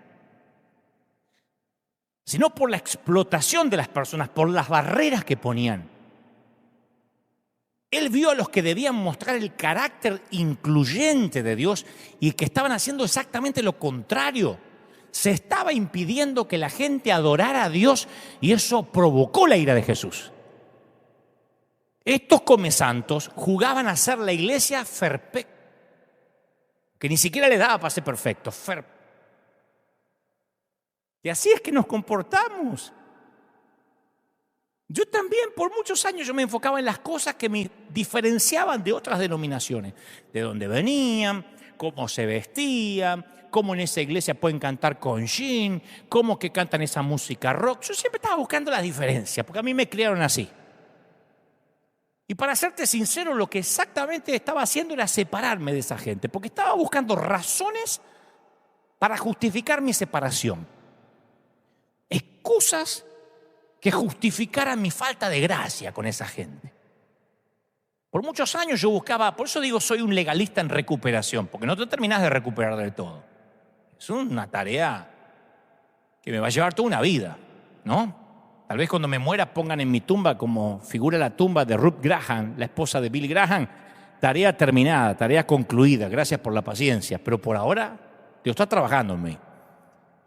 sino por la explotación de las personas, por las barreras que ponían. Él vio a los que debían mostrar el carácter incluyente de Dios y que estaban haciendo exactamente lo contrario. Se estaba impidiendo que la gente adorara a Dios y eso provocó la ira de Jesús. Estos comesantos jugaban a ser la iglesia perfecta, que ni siquiera le daba para ser perfecto. Y así es que nos comportamos. Yo también, por muchos años, yo me enfocaba en las cosas que me diferenciaban de otras denominaciones. De dónde venían, cómo se vestían, cómo en esa iglesia pueden cantar con jean, cómo que cantan esa música rock. Yo siempre estaba buscando las diferencias, porque a mí me criaron así. Y para serte sincero, lo que exactamente estaba haciendo era separarme de esa gente, porque estaba buscando razones para justificar mi separación. Excusas que justificaran mi falta de gracia con esa gente. Por muchos años yo buscaba, por eso digo soy un legalista en recuperación, porque no te terminás de recuperar del todo. Es una tarea que me va a llevar toda una vida, ¿no? Tal vez cuando me muera pongan en mi tumba como figura la tumba de Ruth Graham, la esposa de Billy Graham. Tarea terminada, tarea concluida, gracias por la paciencia. Pero por ahora Dios está trabajando en mí.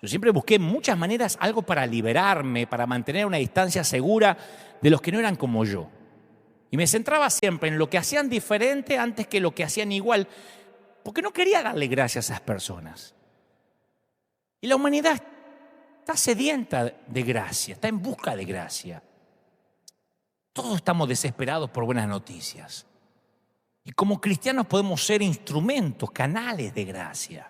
Yo siempre busqué muchas maneras, algo para liberarme, para mantener una distancia segura de los que no eran como yo. Y me centraba siempre en lo que hacían diferente antes que lo que hacían igual, porque no quería darle gracias a esas personas. Y la humanidad está sedienta de gracia, está en busca de gracia. Todos estamos desesperados por buenas noticias. Y como cristianos podemos ser instrumentos, canales de gracia.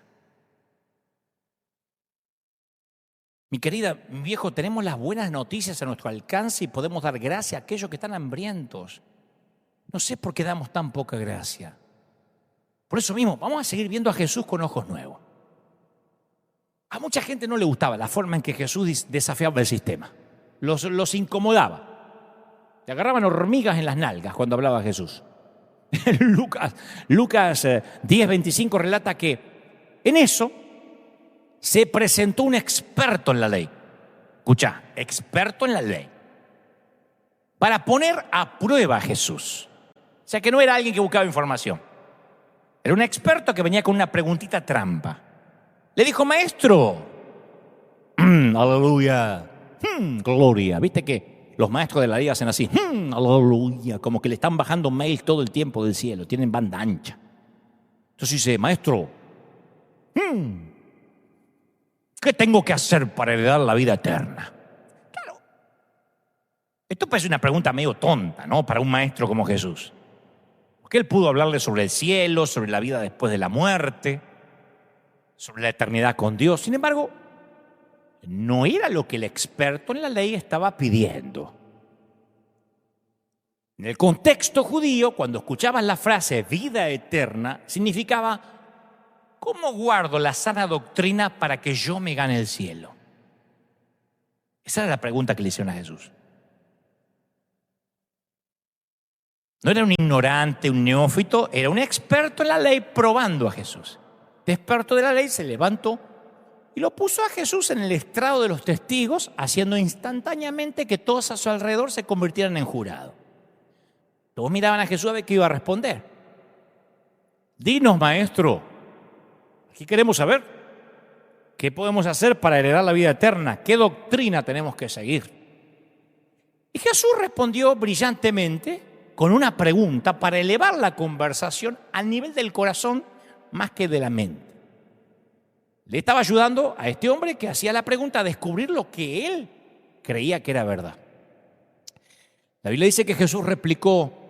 Mi querida, mi viejo, tenemos las buenas noticias a nuestro alcance y podemos dar gracia a aquellos que están hambrientos. No sé por qué damos tan poca gracia. Por eso mismo, vamos a seguir viendo a Jesús con ojos nuevos. A mucha gente no le gustaba la forma en que Jesús desafiaba el sistema. Los incomodaba. Le agarraban hormigas en las nalgas cuando hablaba Jesús. Lucas 10:25 relata que en eso se presentó un experto en la ley. Escucha, experto en la ley. Para poner a prueba a Jesús. O sea que no era alguien que buscaba información. Era un experto que venía con una preguntita trampa. Le dijo: maestro, aleluya, gloria. ¿Viste que los maestros de la ley hacen así? Aleluya, como que le están bajando mail todo el tiempo del cielo, tienen banda ancha. Entonces dice: maestro, ¿qué tengo que hacer para heredar la vida eterna? Claro, esto parece una pregunta medio tonta, ¿no? Para un maestro como Jesús. Porque él pudo hablarle sobre el cielo, sobre la vida después de la muerte, sobre la eternidad con Dios. Sin embargo, no era lo que el experto en la ley estaba pidiendo. En el contexto judío, cuando escuchabas la frase vida eterna, significaba, ¿cómo guardo la sana doctrina para que yo me gane el cielo? Esa era la pregunta que le hicieron a Jesús. No era un ignorante, un neófito, era un experto en la ley probando a Jesús. El experto de la ley se levantó y lo puso a Jesús en el estrado de los testigos, haciendo instantáneamente que todos a su alrededor se convirtieran en jurado. Todos miraban a Jesús a ver qué iba a responder. Dinos, maestro, aquí queremos saber qué podemos hacer para heredar la vida eterna, qué doctrina tenemos que seguir. Y Jesús respondió brillantemente con una pregunta para elevar la conversación al nivel del corazón más que de la mente. Le estaba ayudando a este hombre que hacía la pregunta a descubrir lo que él creía que era verdad. La Biblia dice que Jesús replicó,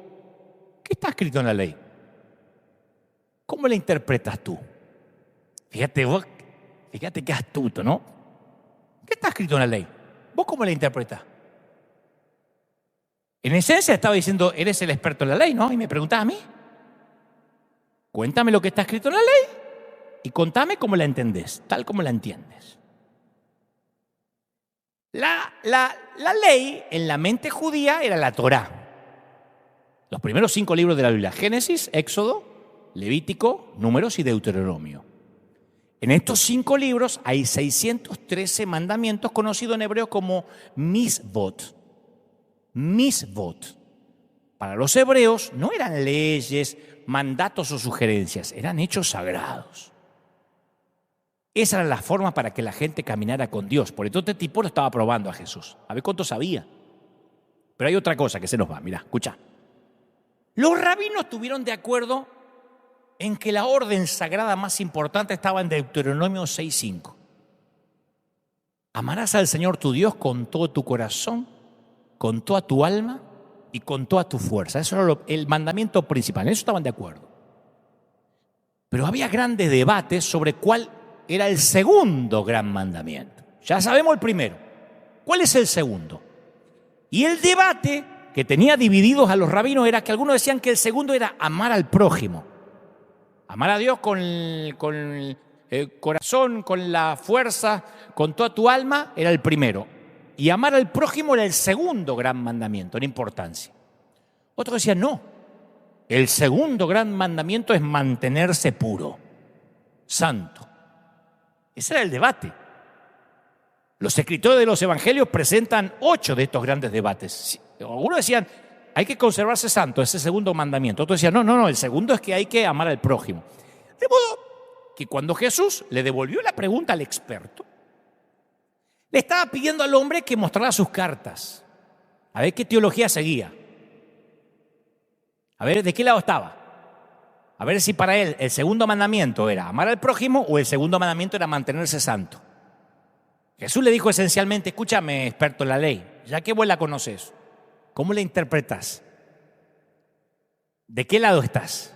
¿qué está escrito en la ley? ¿Cómo la interpretas tú? Fíjate vos, fíjate qué astuto, ¿no? ¿Qué está escrito en la ley? ¿Vos cómo la interpretas? En esencia estaba diciendo, eres el experto en la ley, ¿no? Y me preguntaba a mí. Cuéntame lo que está escrito en la ley y contame cómo la entendés, tal como la entiendes. La ley en la mente judía era la Torá. Los primeros 5 libros de la Biblia, Génesis, Éxodo, Levítico, Números y Deuteronomio. En estos 5 libros hay 613 mandamientos conocidos en hebreo como misvot. Misvot. Para los hebreos no eran leyes, mandatos o sugerencias, eran hechos sagrados. Esa era la forma para que la gente caminara con Dios. Por eso este tipo lo estaba probando a Jesús. A ver cuánto sabía. Pero hay otra cosa que se nos va, mirá, escucha. Los rabinos estuvieron de acuerdo en que la orden sagrada más importante estaba en Deuteronomio 6:5. Amarás al Señor tu Dios con todo tu corazón, con toda tu alma y con toda tu fuerza. Eso era el mandamiento principal, en eso estaban de acuerdo. Pero había grandes debates sobre cuál era el segundo gran mandamiento. Ya sabemos el primero. ¿Cuál es el segundo? Y el debate que tenía divididos a los rabinos era que algunos decían que el segundo era amar al prójimo. Amar a Dios con el corazón, con la fuerza, con toda tu alma, era el primero. Y amar al prójimo era el segundo gran mandamiento en importancia. Otros decían, no, el segundo gran mandamiento es mantenerse puro, santo. Ese era el debate. Los escritores de los evangelios presentan 8 de estos grandes debates. Algunos decían, hay que conservarse santo, ese segundo mandamiento. Otros decían, no, el segundo es que hay que amar al prójimo. De modo que cuando Jesús le devolvió la pregunta al experto, le estaba pidiendo al hombre que mostrara sus cartas, a ver qué teología seguía, a ver de qué lado estaba, a ver si para él el segundo mandamiento era amar al prójimo o el segundo mandamiento era mantenerse santo. Jesús le dijo esencialmente, escúchame, experto en la ley, ya que vos la conoces, ¿cómo la interpretas? ¿De qué lado estás?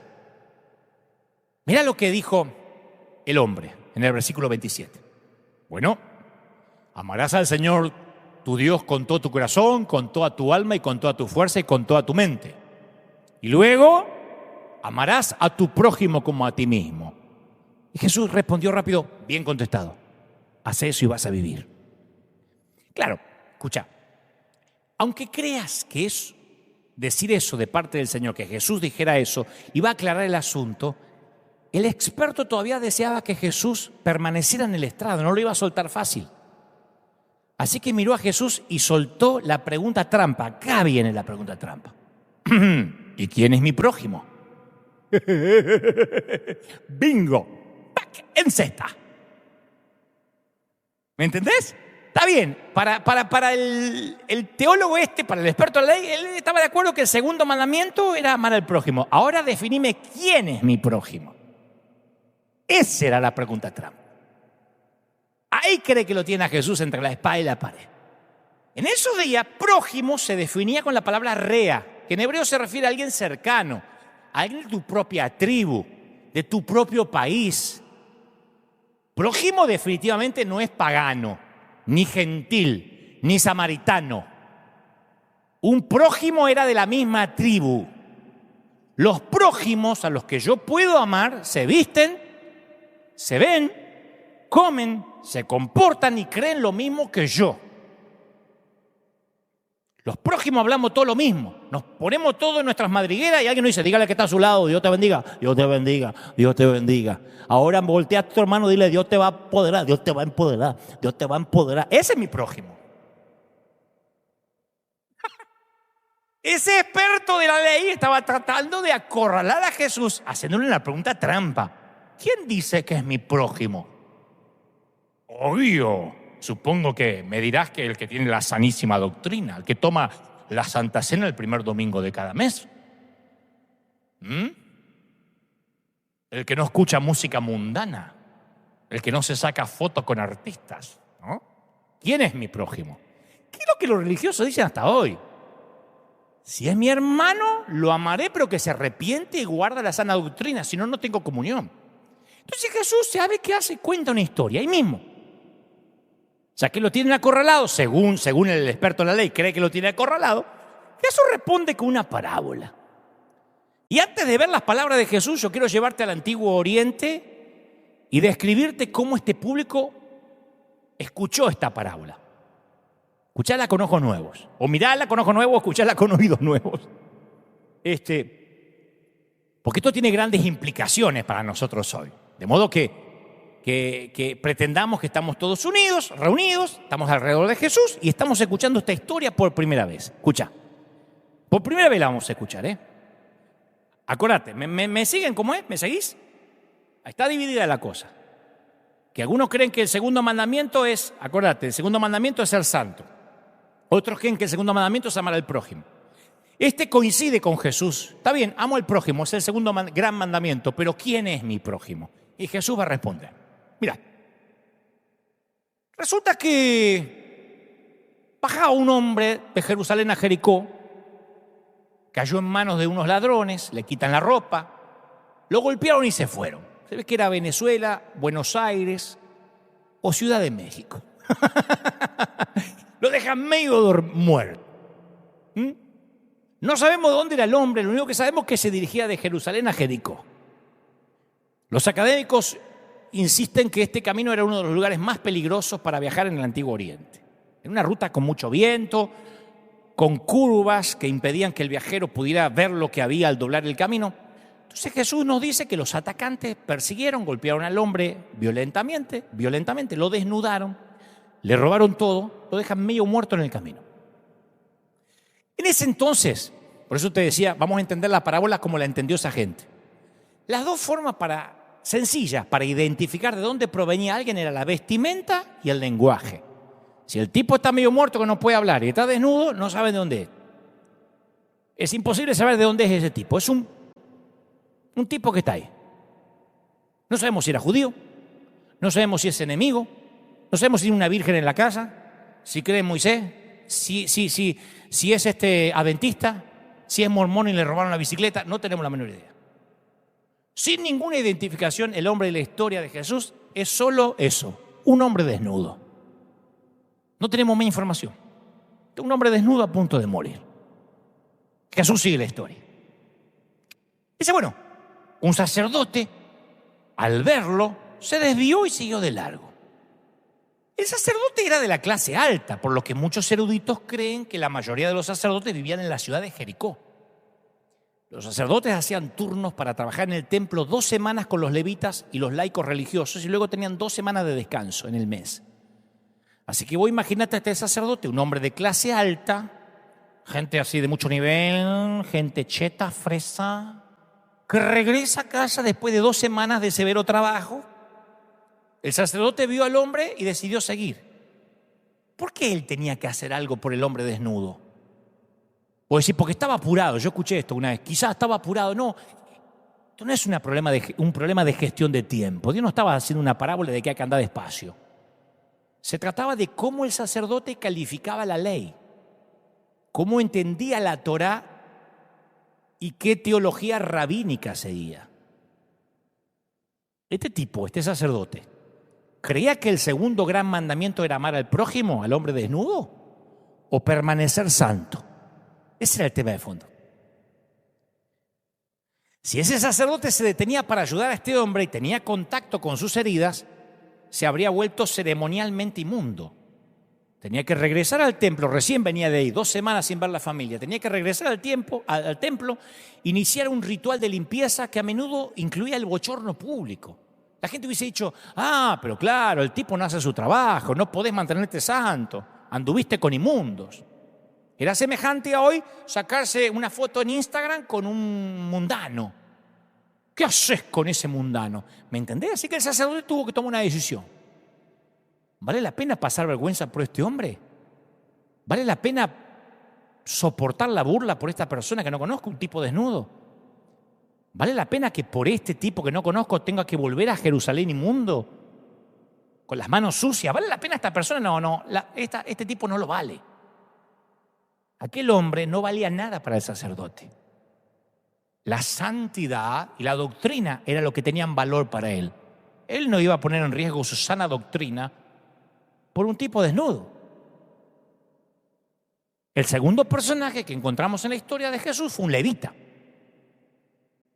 Mira lo que dijo el hombre en el versículo 27. Bueno, amarás al Señor tu Dios con todo tu corazón, con toda tu alma y con toda tu fuerza y con toda tu mente. Y luego amarás a tu prójimo como a ti mismo. Y Jesús respondió rápido, bien contestado. Haz eso y vas a vivir. Claro, escucha. Aunque creas que es decir eso de parte del Señor, que Jesús dijera eso, iba a aclarar el asunto, el experto todavía deseaba que Jesús permaneciera en el estrado, no lo iba a soltar fácil. Así que miró a Jesús y soltó la pregunta trampa. Acá viene la pregunta trampa. ¿Y quién es mi prójimo? ¡Bingo! ¡Pac! En cesta. ¿Me entendés? Está bien, para el teólogo para el experto en la ley, él estaba de acuerdo que el segundo mandamiento era amar al prójimo. Ahora definime quién es mi prójimo. Esa era la pregunta trampa. Ahí cree que lo tiene a Jesús entre la espada y la pared. En esos días, prójimo se definía con la palabra rea, que en hebreo se refiere a alguien cercano, a alguien de tu propia tribu, de tu propio país. Prójimo definitivamente no es pagano, ni gentil, ni samaritano. Un prójimo era de la misma tribu. Los prójimos a los que yo puedo amar se visten, se ven, comen, se comportan y creen lo mismo que yo. Los prójimos hablamos todo lo mismo. Nos ponemos todo en nuestras madrigueras y alguien nos dice, dígale que está a su lado, Dios te bendiga, Dios te bendiga, Dios te bendiga. Ahora voltea a tu hermano y dile, Dios te va a empoderar, Dios te va a empoderar, Dios te va a empoderar. Ese es mi prójimo. Ese experto de la ley estaba tratando de acorralar a Jesús, haciéndole una pregunta trampa. ¿Quién dice que es mi prójimo? Obvio, supongo que me dirás que el que tiene la sanísima doctrina, el que toma la Santa Cena el primer domingo de cada mes. El que no escucha música mundana, el que no se saca fotos con artistas, ¿no? ¿Quién es mi prójimo? ¿Qué es lo que los religiosos dicen hasta hoy? Si es mi hermano, lo amaré, pero que se arrepiente y guarda la sana doctrina, si no, no tengo comunión. Entonces Jesús, ¿sabe qué hace? Cuenta una historia ahí mismo. O sea, que lo tienen acorralado, según el experto en la ley, cree que lo tiene acorralado. Jesús responde con una parábola. Y antes de ver las palabras de Jesús, yo quiero llevarte al Antiguo Oriente y describirte cómo este público escuchó esta parábola. Escucharla con ojos nuevos. O mirarla con ojos nuevos o escucharla con oídos nuevos. Porque esto tiene grandes implicaciones para nosotros hoy. De modo que pretendamos que estamos todos unidos, reunidos, estamos alrededor de Jesús y estamos escuchando esta historia por primera vez. Escucha. Por primera vez la vamos a escuchar, Acordate, ¿me siguen cómo es? ¿Me seguís? Está dividida la cosa. Que algunos creen que el segundo mandamiento es, acordate, el segundo mandamiento es ser santo. Otros creen que el segundo mandamiento es amar al prójimo. Este coincide con Jesús. Está bien, amo al prójimo, es el segundo gran mandamiento, pero ¿quién es mi prójimo? Y Jesús va a responder. Mira, resulta que bajaba un hombre de Jerusalén a Jericó, cayó en manos de unos ladrones, le quitan la ropa, lo golpearon y se fueron. Se ve que era Venezuela, Buenos Aires o Ciudad de México. Lo dejan medio muerto. No sabemos dónde era el hombre, lo único que sabemos es que se dirigía de Jerusalén a Jericó. Los académicos insisten que este camino era uno de los lugares más peligrosos para viajar en el Antiguo Oriente. Era una ruta con mucho viento, con curvas que impedían que el viajero pudiera ver lo que había al doblar el camino. Entonces Jesús nos dice que los atacantes persiguieron, golpearon al hombre violentamente, lo desnudaron, le robaron todo, lo dejan medio muerto en el camino. En ese entonces, por eso te decía, vamos a entender la parábola como la entendió esa gente. Las dos formas sencillas para identificar de dónde provenía alguien era la vestimenta y el lenguaje. Si el tipo está medio muerto que no puede hablar y está desnudo, no saben de dónde es. Es imposible saber de dónde es ese tipo. Es un tipo que está ahí. No sabemos si era judío, no sabemos si es enemigo, no sabemos si tiene una virgen en la casa, si cree en Moisés, si es adventista, si es mormón y le robaron la bicicleta, no tenemos la menor idea. Sin ninguna identificación, el hombre de la historia de Jesús es solo eso, un hombre desnudo. No tenemos más información. Un hombre desnudo a punto de morir. Jesús sigue la historia. Dice, bueno, un sacerdote, al verlo, se desvió y siguió de largo. El sacerdote era de la clase alta, por lo que muchos eruditos creen que la mayoría de los sacerdotes vivían en la ciudad de Jericó. Los sacerdotes hacían turnos para trabajar en el templo 2 semanas con los levitas y los laicos religiosos y luego tenían 2 semanas de descanso en el mes. Así que vos imagínate a este sacerdote, un hombre de clase alta, gente así de mucho nivel, gente cheta, fresa, que regresa a casa después de 2 semanas de severo trabajo. El sacerdote vio al hombre y decidió seguir. ¿Por qué él tenía que hacer algo por el hombre desnudo? O decir, porque estaba apurado. Yo escuché esto una vez. Quizás estaba apurado. No, esto no es un problema de gestión de tiempo. Dios no estaba haciendo una parábola de que hay que andar despacio. Se trataba de cómo el sacerdote calificaba la ley, cómo entendía la Torá y qué teología rabínica seguía. Este sacerdote, ¿creía que el segundo gran mandamiento era amar al prójimo, al hombre desnudo, o permanecer santo? Ese era el tema de fondo. Si ese sacerdote se detenía para ayudar a este hombre y tenía contacto con sus heridas, se habría vuelto ceremonialmente inmundo. Tenía que regresar al templo, recién venía de ahí, 2 semanas sin ver a la familia. Tenía que regresar al templo, iniciar un ritual de limpieza que a menudo incluía el bochorno público. La gente hubiese dicho, pero claro, el tipo no hace su trabajo, no podés mantenerte santo, anduviste con inmundos. Era semejante a hoy sacarse una foto en Instagram con un mundano. ¿Qué haces con ese mundano? ¿Me entendés? Así que el sacerdote tuvo que tomar una decisión. ¿Vale la pena pasar vergüenza por este hombre? ¿Vale la pena soportar la burla por esta persona que no conozco, un tipo desnudo? ¿Vale la pena que por este tipo que no conozco tenga que volver a Jerusalén inmundo? Con las manos sucias. ¿Vale la pena esta persona? No, este tipo no lo vale. Aquel hombre no valía nada para el sacerdote. La santidad y la doctrina era lo que tenían valor para él. Él no iba a poner en riesgo su sana doctrina por un tipo desnudo. El segundo personaje que encontramos en la historia de Jesús fue un levita.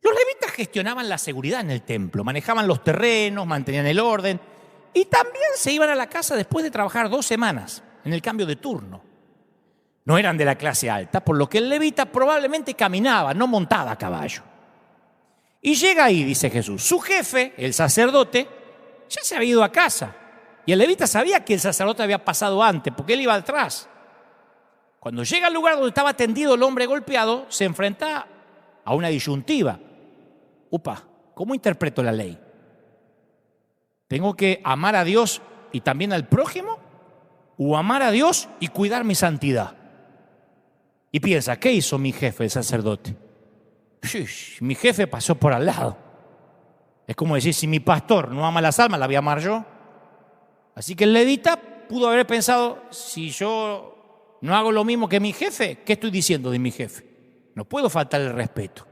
Los levitas gestionaban la seguridad en el templo, manejaban los terrenos, mantenían el orden y también se iban a la casa después de trabajar 2 semanas en el cambio de turno. No eran de la clase alta, por lo que el levita probablemente caminaba, no montaba a caballo. Y llega ahí, dice Jesús, su jefe, el sacerdote, ya se había ido a casa. Y el levita sabía que el sacerdote había pasado antes, porque él iba atrás. Cuando llega al lugar donde estaba tendido el hombre golpeado, se enfrenta a una disyuntiva. ¿Cómo interpreto la ley? ¿Tengo que amar a Dios y también al prójimo? ¿O amar a Dios y cuidar mi santidad? Y piensa, ¿qué hizo mi jefe, el sacerdote? Mi jefe pasó por al lado. Es como decir, si mi pastor no ama las almas, ¿la voy a amar yo? Así que el levita pudo haber pensado, si yo no hago lo mismo que mi jefe, ¿qué estoy diciendo de mi jefe? No puedo faltar el respeto.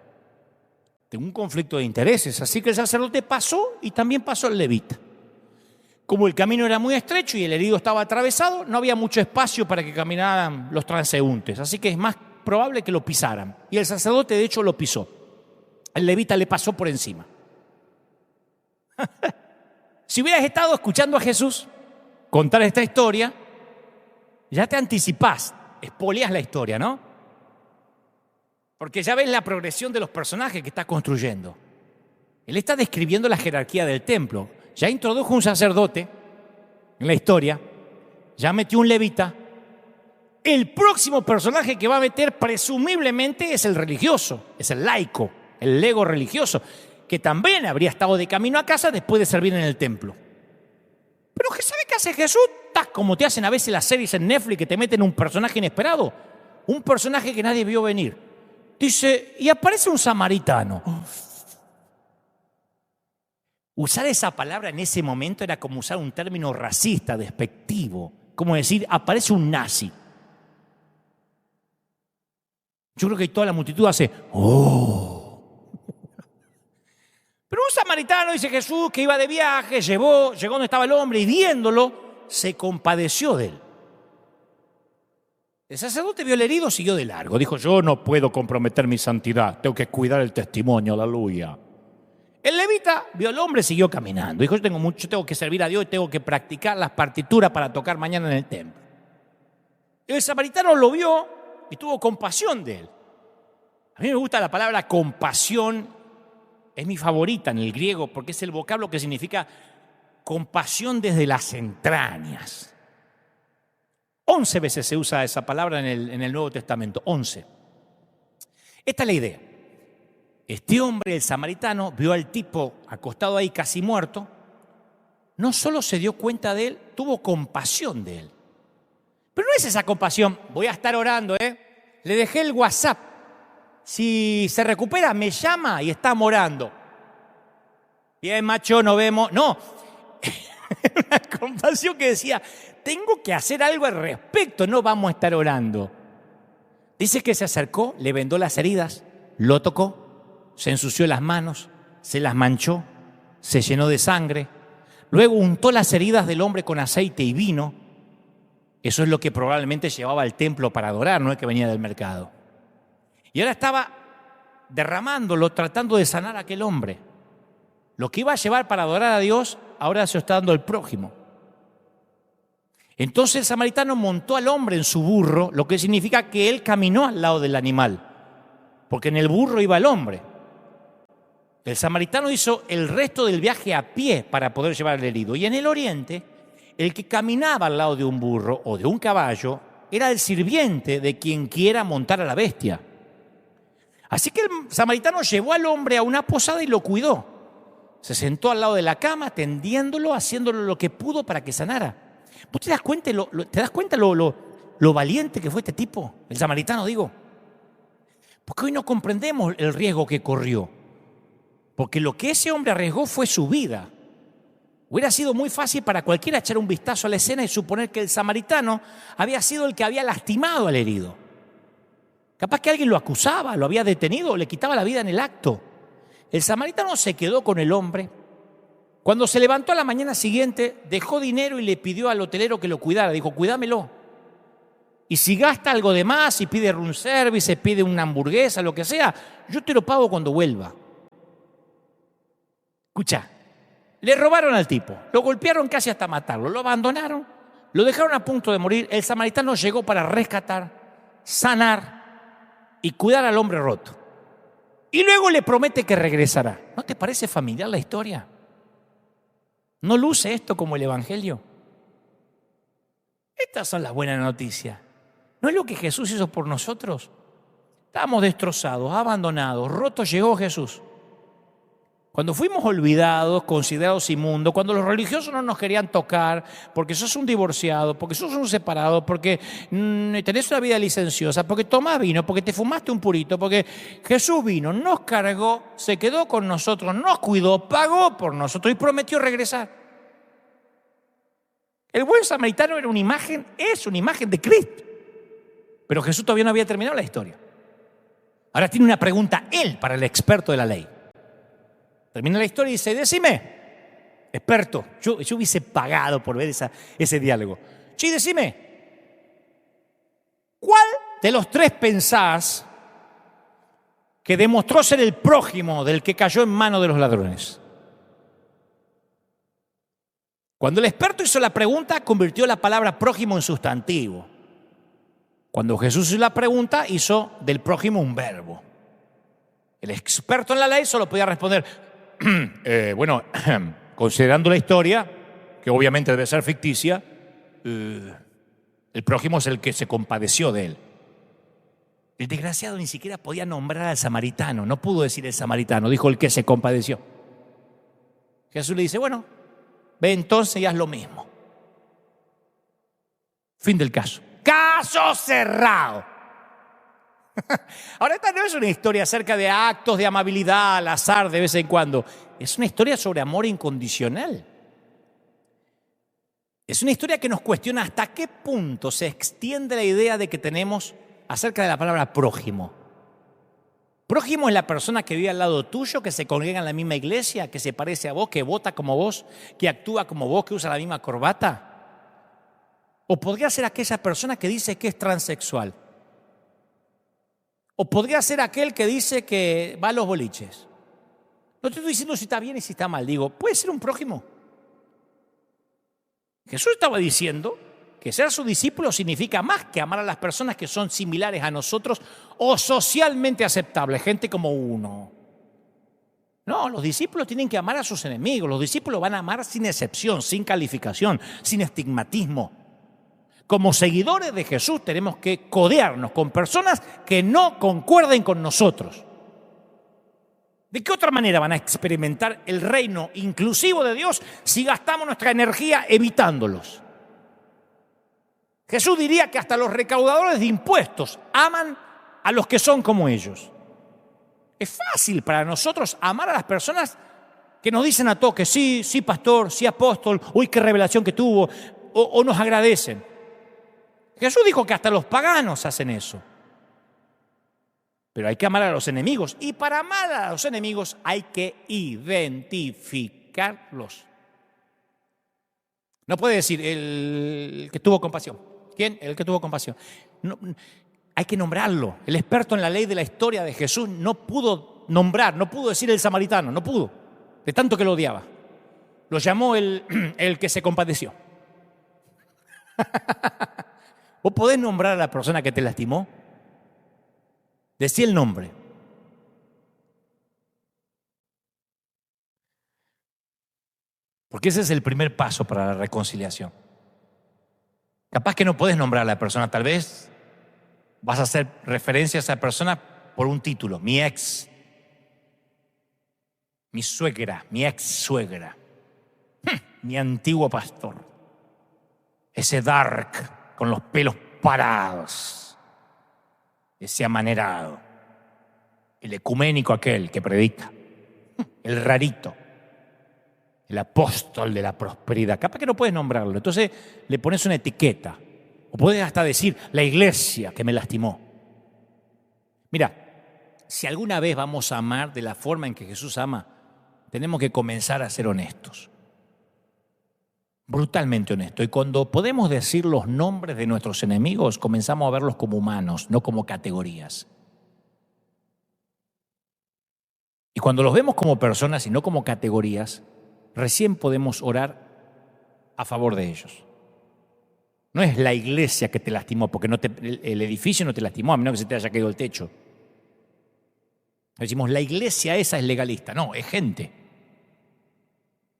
Tengo un conflicto de intereses. Así que el sacerdote pasó y también pasó el levita. Como el camino era muy estrecho y el herido estaba atravesado, no había mucho espacio para que caminaran los transeúntes. Así que es más probable que lo pisaran. Y el sacerdote, de hecho, lo pisó. El levita le pasó por encima. Si hubieras estado escuchando a Jesús contar esta historia, ya te anticipás, espoleás la historia, ¿no? Porque ya ves la progresión de los personajes que está construyendo. Él está describiendo la jerarquía del templo. Ya introdujo un sacerdote en la historia, ya metió un levita. El próximo personaje que va a meter presumiblemente es el religioso, es el laico, el lego religioso, que también habría estado de camino a casa después de servir en el templo. Pero ¿sabe qué hace Jesús? Como te hacen a veces las series en Netflix que te meten un personaje inesperado, un personaje que nadie vio venir. Dice, y aparece un samaritano. Usar esa palabra en ese momento era como usar un término racista, despectivo, como decir, aparece un nazi. Yo creo que toda la multitud hace, ¡oh! Pero un samaritano, dice Jesús, que iba de viaje, llegó donde estaba el hombre y viéndolo, se compadeció de él. El sacerdote vio el herido, siguió de largo. Dijo, yo no puedo comprometer mi santidad, tengo que cuidar el testimonio, aleluya. El levita vio al hombre, siguió caminando. Dijo, yo tengo que servir a Dios y tengo que practicar las partituras para tocar mañana en el templo. El samaritano lo vio y tuvo compasión de él. A mí me gusta la palabra compasión, es mi favorita en el griego porque es el vocablo que significa compasión desde las entrañas. 11 veces se usa esa palabra en el Nuevo Testamento, 11. Esta es la idea. Este hombre, el samaritano, vio al tipo acostado ahí casi muerto. No solo se dio cuenta de él, tuvo compasión de él. Pero no es esa compasión, voy a estar orando, le dejé el WhatsApp. Si se recupera, me llama y está orando. Bien, macho, nos vemos. No, una compasión que decía, tengo que hacer algo al respecto, no vamos a estar orando. Dice que se acercó, le vendó las heridas, lo tocó, se ensució las manos, se las manchó, se llenó de sangre. Luego untó las heridas del hombre con aceite y vino. Eso es lo que probablemente llevaba al templo para adorar, no es que venía del mercado. Y ahora estaba derramándolo, tratando de sanar a aquel hombre. Lo que iba a llevar para adorar a Dios, ahora se lo está dando al prójimo. Entonces el samaritano montó al hombre en su burro, lo que significa que él caminó al lado del animal, porque en el burro iba el hombre. El samaritano hizo el resto del viaje a pie para poder llevar al herido. Y en el oriente, el que caminaba al lado de un burro o de un caballo era el sirviente de quien quiera montar a la bestia. Así que el samaritano llevó al hombre a una posada y lo cuidó. Se sentó al lado de la cama, atendiéndolo, haciéndolo lo que pudo para que sanara. ¿Vos te das cuenta lo valiente que fue este tipo? El samaritano, digo. Porque hoy no comprendemos el riesgo que corrió. Porque lo que ese hombre arriesgó fue su vida. Hubiera sido muy fácil para cualquiera echar un vistazo a la escena y suponer que el samaritano había sido el que había lastimado al herido. Capaz que alguien lo acusaba, lo había detenido o le quitaba la vida en el acto. El samaritano se quedó con el hombre. Cuando se levantó a la mañana siguiente, dejó dinero y le pidió al hotelero que lo cuidara. Dijo, cuídamelo. Y si gasta algo de más, si pide room service, si pide una hamburguesa, lo que sea, yo te lo pago cuando vuelva. Escucha, le robaron al tipo, lo golpearon casi hasta matarlo, lo abandonaron, lo dejaron a punto de morir. El samaritano llegó para rescatar, sanar y cuidar al hombre roto. Y luego le promete que regresará. ¿No te parece familiar la historia? ¿No luce esto como el Evangelio? Estas son las buenas noticias. ¿No es lo que Jesús hizo por nosotros? Estábamos destrozados, abandonados, rotos, llegó Jesús. Cuando fuimos olvidados, considerados inmundos, cuando los religiosos no nos querían tocar, porque sos un divorciado, porque sos un separado, porque tenés una vida licenciosa, porque tomás vino, porque te fumaste un purito, porque Jesús vino, nos cargó, se quedó con nosotros, nos cuidó, pagó por nosotros y prometió regresar. El buen samaritano era una imagen, es una imagen de Cristo. Pero Jesús todavía no había terminado la historia. Ahora tiene una pregunta él para el experto de la ley. Termina la historia y dice, decime, experto, yo hubiese pagado por ver ese diálogo. Sí, decime, ¿cuál de los tres pensás que demostró ser el prójimo del que cayó en manos de los ladrones? Cuando el experto hizo la pregunta, convirtió la palabra prójimo en sustantivo. Cuando Jesús hizo la pregunta, hizo del prójimo un verbo. El experto en la ley solo podía responder, considerando la historia, que obviamente debe ser ficticia, el prójimo es el que se compadeció de él. El desgraciado ni siquiera podía nombrar al samaritano, no pudo decir el samaritano, dijo el que se compadeció. Jesús le dice, bueno, ve entonces y haz lo mismo. Fin del caso. ¡Caso cerrado! Ahora, esta no es una historia acerca de actos de amabilidad al azar de vez en cuando. Es una historia sobre amor incondicional. Es una historia que nos cuestiona hasta qué punto se extiende la idea de que tenemos acerca de la palabra prójimo. Prójimo es la persona que vive al lado tuyo, que se congrega en la misma iglesia, que se parece a vos, que vota como vos, que actúa como vos, que usa la misma corbata. O podría ser aquella persona que dice que es transexual. O podría ser aquel que dice que va a los boliches. No te estoy diciendo si está bien y si está mal. Digo, puede ser un prójimo. Jesús estaba diciendo que ser su discípulo significa más que amar a las personas que son similares a nosotros o socialmente aceptables, gente como uno. No, los discípulos tienen que amar a sus enemigos. Los discípulos van a amar sin excepción, sin calificación, sin estigmatismo. Como seguidores de Jesús tenemos que codearnos con personas que no concuerden con nosotros. ¿De qué otra manera van a experimentar el reino inclusivo de Dios si gastamos nuestra energía evitándolos? Jesús diría que hasta los recaudadores de impuestos aman a los que son como ellos. Es fácil para nosotros amar a las personas que nos dicen a toque, sí, sí, pastor, sí, apóstol, uy, qué revelación que tuvo, o nos agradecen. Jesús dijo que hasta los paganos hacen eso. Pero hay que amar a los enemigos. Y para amar a los enemigos hay que identificarlos. No puede decir el que tuvo compasión. ¿Quién? El que tuvo compasión. No, hay que nombrarlo. El experto en la ley de la historia de Jesús no pudo nombrar, no pudo decir el samaritano, no pudo, de tanto que lo odiaba. Lo llamó el que se compadeció. ¿Vos podés nombrar a la persona que te lastimó? Decí el nombre. Porque ese es el primer paso para la reconciliación. Capaz que no podés nombrar a la persona, tal vez vas a hacer referencia a esa persona por un título: mi ex, mi suegra, mi ex suegra, mi antiguo pastor, ese dark con los pelos parados, ese amanerado, el ecuménico aquel que predica, el rarito, el apóstol de la prosperidad. Capaz que no puedes nombrarlo, entonces le pones una etiqueta. O puedes hasta decir, la iglesia que me lastimó. Mira, si alguna vez vamos a amar de la forma en que Jesús ama, tenemos que comenzar a ser honestos. Brutalmente honestos. Y cuando podemos decir los nombres de nuestros enemigos, comenzamos a verlos como humanos, no como categorías. Y cuando los vemos como personas y no como categorías, recién podemos orar a favor de ellos. No es la iglesia que te lastimó, porque el edificio no te lastimó, a menos que se te haya caído el techo. Decimos, la iglesia esa es legalista. No, es gente.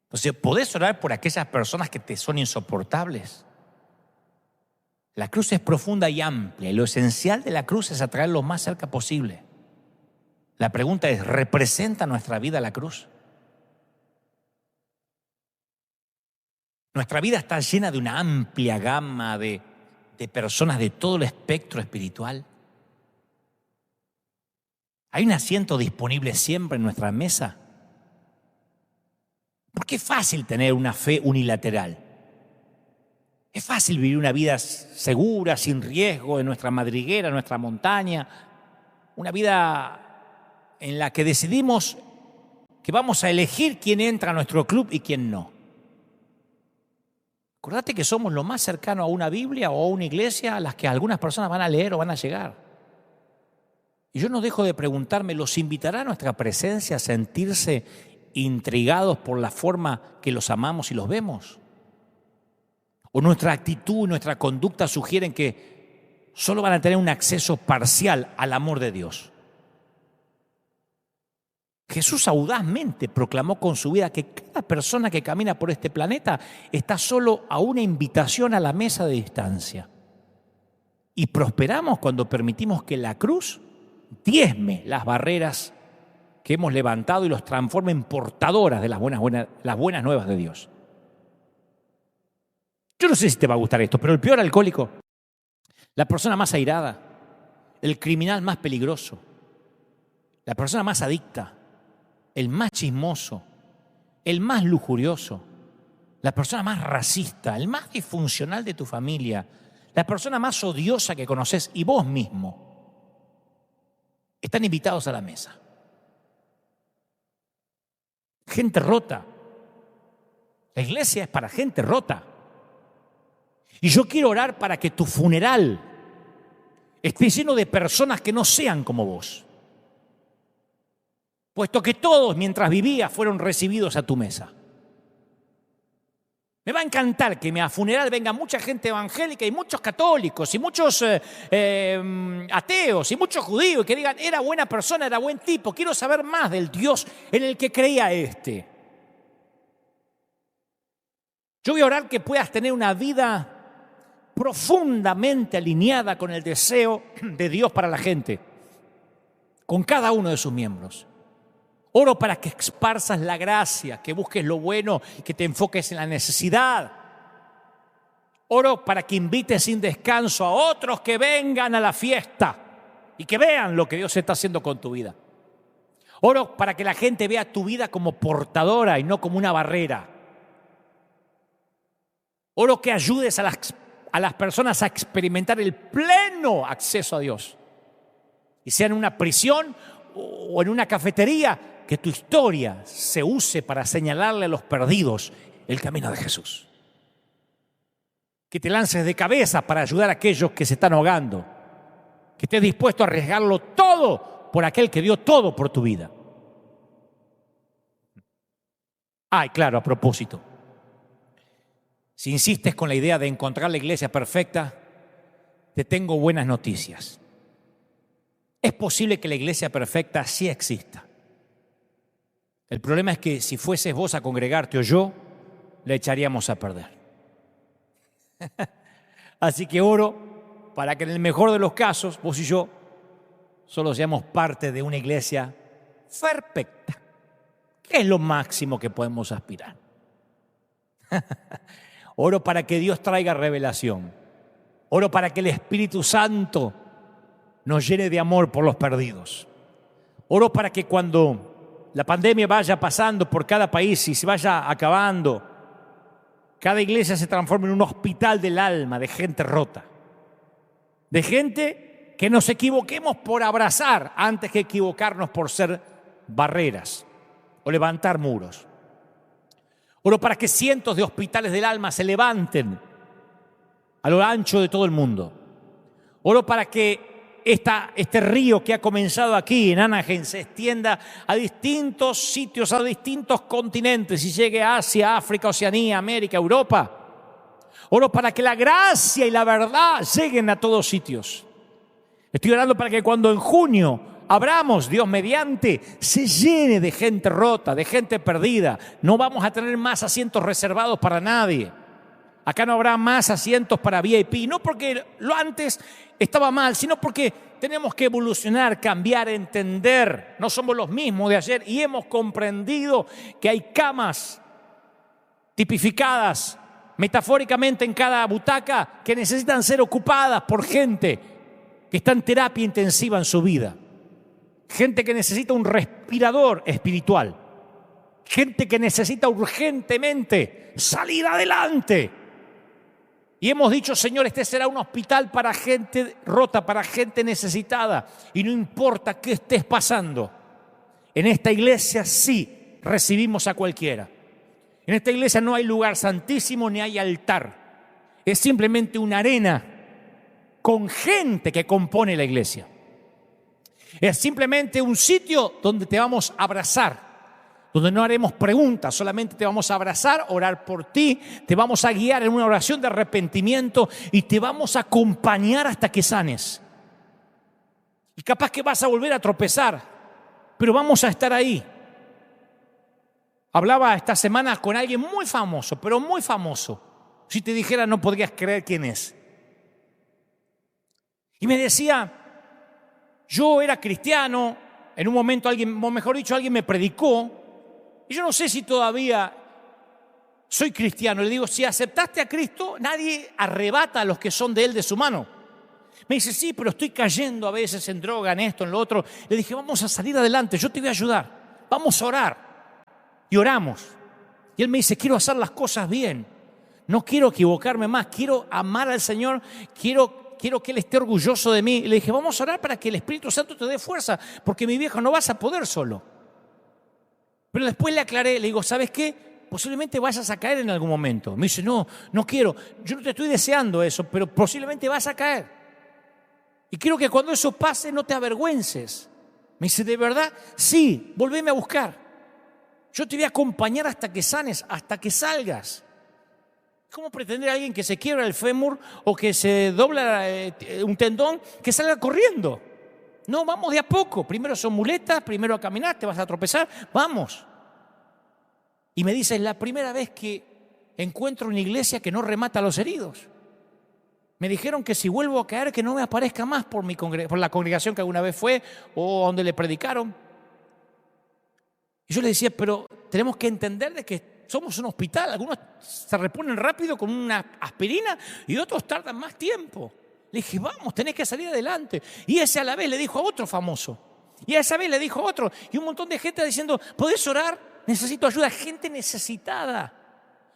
Entonces, ¿podés orar por aquellas personas que te son insoportables? La cruz es profunda y amplia, y lo esencial de la cruz es atraer lo más cerca posible. La pregunta es, ¿representa nuestra vida la cruz? Nuestra vida está llena de una amplia gama de personas de todo el espectro espiritual. ¿Hay un asiento disponible siempre en nuestra mesa? Porque es fácil tener una fe unilateral. Es fácil vivir una vida segura, sin riesgo, en nuestra madriguera, en nuestra montaña. Una vida en la que decidimos que vamos a elegir quién entra a nuestro club y quién no. Acordate que somos lo más cercano a una Biblia o a una iglesia a las que algunas personas van a leer o van a llegar. Y yo no dejo de preguntarme, ¿los invitará a nuestra presencia a sentirse intrigados por la forma que los amamos y los vemos? ¿O nuestra actitud y nuestra conducta sugieren que solo van a tener un acceso parcial al amor de Dios? Jesús audazmente proclamó con su vida que cada persona que camina por este planeta está solo a una invitación a la mesa de distancia. Y prosperamos cuando permitimos que la cruz diezme las barreras que hemos levantado y los transforme en portadoras de las buenas nuevas de Dios. Yo no sé si te va a gustar esto, pero el peor alcohólico, la persona más airada, el criminal más peligroso, la persona más adicta, el más chismoso, el más lujurioso, la persona más racista, el más disfuncional de tu familia, la persona más odiosa que conoces y vos mismo, están invitados a la mesa. Gente rota. La iglesia es para gente rota. Y yo quiero orar para que tu funeral esté lleno de personas que no sean como vos. Puesto que todos, mientras vivías, fueron recibidos a tu mesa. Me va a encantar que a funeral venga mucha gente evangélica y muchos católicos y muchos ateos y muchos judíos que digan, era buena persona, era buen tipo, quiero saber más del Dios en el que creía este. Yo voy a orar que puedas tener una vida profundamente alineada con el deseo de Dios para la gente, con cada uno de sus miembros. Oro para que esparzas la gracia, que busques lo bueno, que te enfoques en la necesidad. Oro para que invites sin descanso a otros que vengan a la fiesta y que vean lo que Dios está haciendo con tu vida. Oro para que la gente vea tu vida como portadora y no como una barrera. Oro que ayudes a las personas a experimentar el pleno acceso a Dios. Y sea en una prisión o en una cafetería, que tu historia se use para señalarle a los perdidos el camino de Jesús. Que te lances de cabeza para ayudar a aquellos que se están ahogando. que estés dispuesto a arriesgarlo todo por aquel que dio todo por tu vida. Y claro, a propósito, si insistes con la idea de encontrar la iglesia perfecta, te tengo buenas noticias. Es posible que la iglesia perfecta sí exista. El problema es que si fueses vos a congregarte o yo, la echaríamos a perder. Así que oro para que en el mejor de los casos, vos y yo, solo seamos parte de una iglesia perfecta, que es lo máximo que podemos aspirar. Oro para que Dios traiga revelación. Oro para que el Espíritu Santo nos llene de amor por los perdidos. Oro para que cuando la pandemia vaya pasando por cada país y se vaya acabando, cada iglesia se transforme en un hospital del alma de gente rota. De gente que nos equivoquemos por abrazar antes que equivocarnos por ser barreras o levantar muros. Oro para que cientos de hospitales del alma se levanten a lo ancho de todo el mundo. Oro para que este río que ha comenzado aquí en Anaheim se extienda a distintos sitios, a distintos continentes y llegue a Asia, África, Oceanía, América, Europa. Oro para que la gracia y la verdad lleguen a todos sitios. Estoy orando para que cuando en junio abramos, Dios mediante, se llene de gente rota, de gente perdida. No vamos a tener más asientos reservados para nadie. Acá no habrá más asientos para VIP, no porque lo antes estaba mal, sino porque tenemos que evolucionar, cambiar, entender. No somos los mismos de ayer y hemos comprendido que hay camas tipificadas metafóricamente en cada butaca que necesitan ser ocupadas por gente que está en terapia intensiva en su vida. Gente que necesita un respirador espiritual. Gente que necesita urgentemente salir adelante. Y hemos dicho, Señor, este será un hospital para gente rota, para gente necesitada. Y no importa qué estés pasando. En esta iglesia sí recibimos a cualquiera. En esta iglesia no hay lugar santísimo ni hay altar. Es simplemente una arena con gente que compone la iglesia. Es simplemente un sitio donde te vamos a abrazar, donde no haremos preguntas, solamente te vamos a abrazar, orar por ti, te vamos a guiar en una oración de arrepentimiento y te vamos a acompañar hasta que sanes. Y capaz que vas a volver a tropezar, pero vamos a estar ahí. Hablaba esta semana con alguien muy famoso, pero muy famoso. Si te dijera no podrías creer quién es. Y me decía, yo era cristiano, en un momento alguien, o mejor dicho, alguien me predicó, y yo no sé si todavía soy cristiano. Le digo, si aceptaste a Cristo, nadie arrebata a los que son de Él de su mano. Me dice, sí, pero estoy cayendo a veces en droga, en esto, en lo otro. Le dije, vamos a salir adelante, yo te voy a ayudar, vamos a orar. Y oramos. Y él me dice, quiero hacer las cosas bien, no quiero equivocarme más, quiero amar al Señor, quiero que Él esté orgulloso de mí. Y le dije, vamos a orar para que el Espíritu Santo te dé fuerza, porque mi viejo no vas a poder solo. Pero después le aclaré, le digo, ¿sabes qué? Posiblemente vayas a caer en algún momento. Me dice, no quiero, yo no te estoy deseando eso, pero posiblemente vas a caer. Y quiero que cuando eso pase no te avergüences. Me dice, ¿de verdad? Sí, volveme a buscar. Yo te voy a acompañar hasta que sanes, hasta que salgas. ¿Cómo pretender a alguien que se quiebra el fémur o que se dobla un tendón que salga corriendo? No, vamos de a poco. Primero son muletas, primero a caminar, te vas a tropezar, vamos. Y me dice, es la primera vez que encuentro una iglesia que no remata a los heridos. Me dijeron que si vuelvo a caer, que no me aparezca más por la congregación que alguna vez fue o donde le predicaron. Y yo le decía, pero tenemos que entender de que somos un hospital. Algunos se reponen rápido con una aspirina y otros tardan más tiempo. Le dije, vamos, tenés que salir adelante. Y ese a la vez le dijo a otro famoso. Y a esa vez le dijo a otro. Y un montón de gente diciendo, ¿podés orar? Necesito ayuda. Gente necesitada.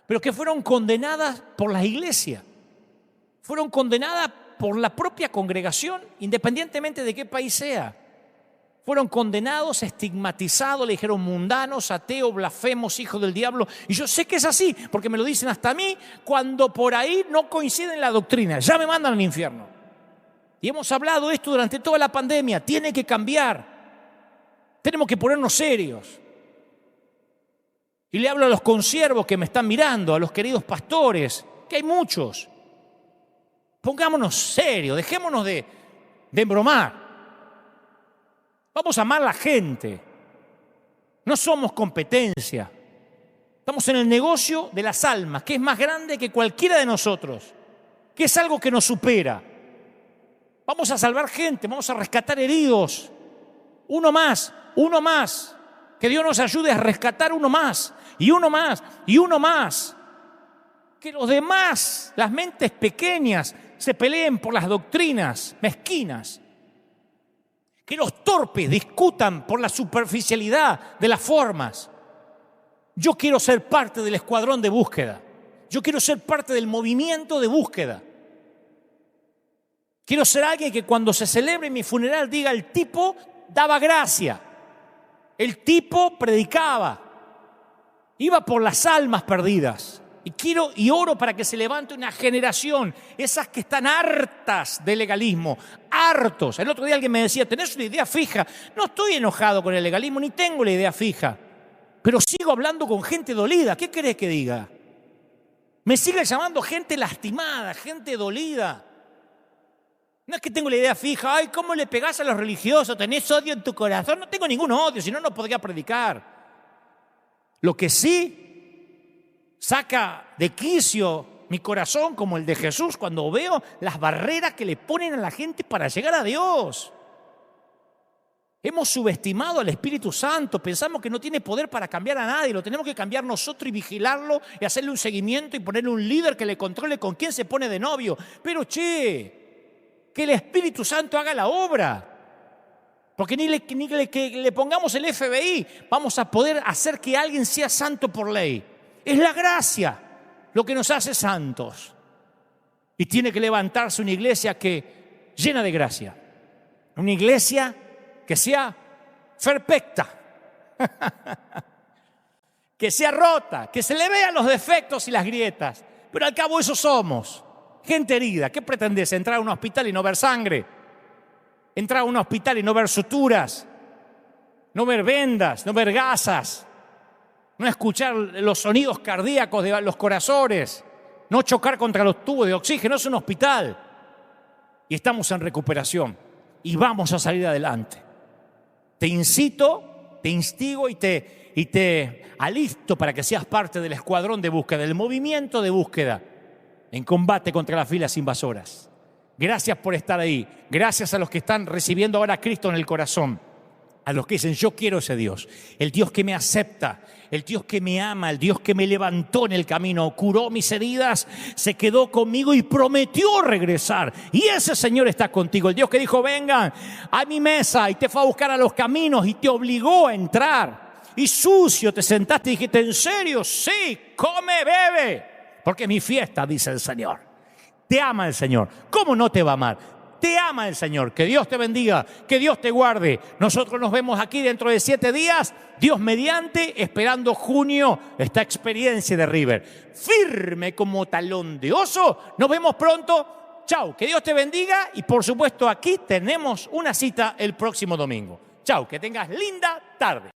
Pero que fueron condenadas por la iglesia. Fueron condenadas por la propia congregación, independientemente de qué país sea. Fueron condenados, estigmatizados, le dijeron mundanos, ateos, blasfemos, hijos del diablo. Y yo sé que es así, porque me lo dicen hasta a mí cuando por ahí no coinciden en la doctrina. Ya me mandan al infierno. Y hemos hablado esto durante toda la pandemia. Tiene que cambiar. Tenemos que ponernos serios. Y le hablo a los consiervos que me están mirando, a los queridos pastores, que hay muchos. Pongámonos serios, dejémonos de embromar. Vamos a amar a la gente. No somos competencia. Estamos en el negocio de las almas, que es más grande que cualquiera de nosotros, que es algo que nos supera. Vamos a salvar gente, vamos a rescatar heridos. Uno más. Que Dios nos ayude a rescatar uno más, y uno más, y uno más. Que los demás, las mentes pequeñas, se peleen por las doctrinas mezquinas. Que los torpes discutan por la superficialidad de las formas. Yo quiero ser parte del escuadrón de búsqueda. Yo quiero ser parte del movimiento de búsqueda. Quiero ser alguien que cuando se celebre mi funeral diga: el tipo daba gracia, el tipo predicaba, iba por las almas perdidas. Y oro para que se levante una generación, esas que están hartas del legalismo, hartos. El otro día alguien me decía: ¿tenés una idea fija? No estoy enojado con el legalismo, ni tengo la idea fija, pero sigo hablando con gente dolida. ¿Qué querés que diga? Me sigue llamando gente lastimada, gente dolida. No es que tengo la idea fija. Ay, ¿cómo le pegás a los religiosos? ¿Tenés odio en tu corazón? No tengo ningún odio, si no, no podría predicar. Lo que sí saca de quicio mi corazón, como el de Jesús, cuando veo las barreras que le ponen a la gente para llegar a Dios. Hemos subestimado al Espíritu Santo, pensamos que no tiene poder para cambiar a nadie, lo tenemos que cambiar nosotros y vigilarlo y hacerle un seguimiento y ponerle un líder que le controle con quién se pone de novio. Pero que el Espíritu Santo haga la obra. Porque ni que le pongamos el FBI vamos a poder hacer que alguien sea santo por ley. Es la gracia lo que nos hace santos. Y tiene que levantarse una iglesia llena de gracia. Una iglesia que sea perfecta. Que sea rota, que se le vean los defectos y las grietas. Pero al cabo eso somos. Gente herida. ¿Qué pretendés? ¿Entrar a un hospital y no ver sangre? ¿Entrar a un hospital y no ver suturas? ¿No ver vendas? ¿No ver gasas? ¿No escuchar los sonidos cardíacos de los corazones? ¿No chocar contra los tubos de oxígeno? Es un hospital. Y estamos en recuperación. Y vamos a salir adelante. Te incito, te instigo y te alisto para que seas parte del escuadrón de búsqueda, del movimiento de búsqueda en combate contra las filas invasoras. Gracias por estar ahí. Gracias a los que están recibiendo ahora a Cristo en el corazón. A los que dicen: yo quiero ese Dios. El Dios que me acepta, el Dios que me ama, el Dios que me levantó en el camino, curó mis heridas, se quedó conmigo y prometió regresar. Y ese Señor está contigo. El Dios que dijo: vengan a mi mesa, y te fue a buscar a los caminos y te obligó a entrar. Y sucio te sentaste y dijiste: ¿en serio? Sí, come, bebe, porque es mi fiesta, dice el Señor. Te ama el Señor. ¿Cómo no te va a amar? Te ama el Señor. Que Dios te bendiga, que Dios te guarde. Nosotros nos vemos aquí dentro de 7 días, Dios mediante, esperando junio, esta experiencia de River. Firme como talón de oso. Nos vemos pronto. Chau, que Dios te bendiga. Y por supuesto aquí tenemos una cita el próximo domingo. Chau, que tengas linda tarde.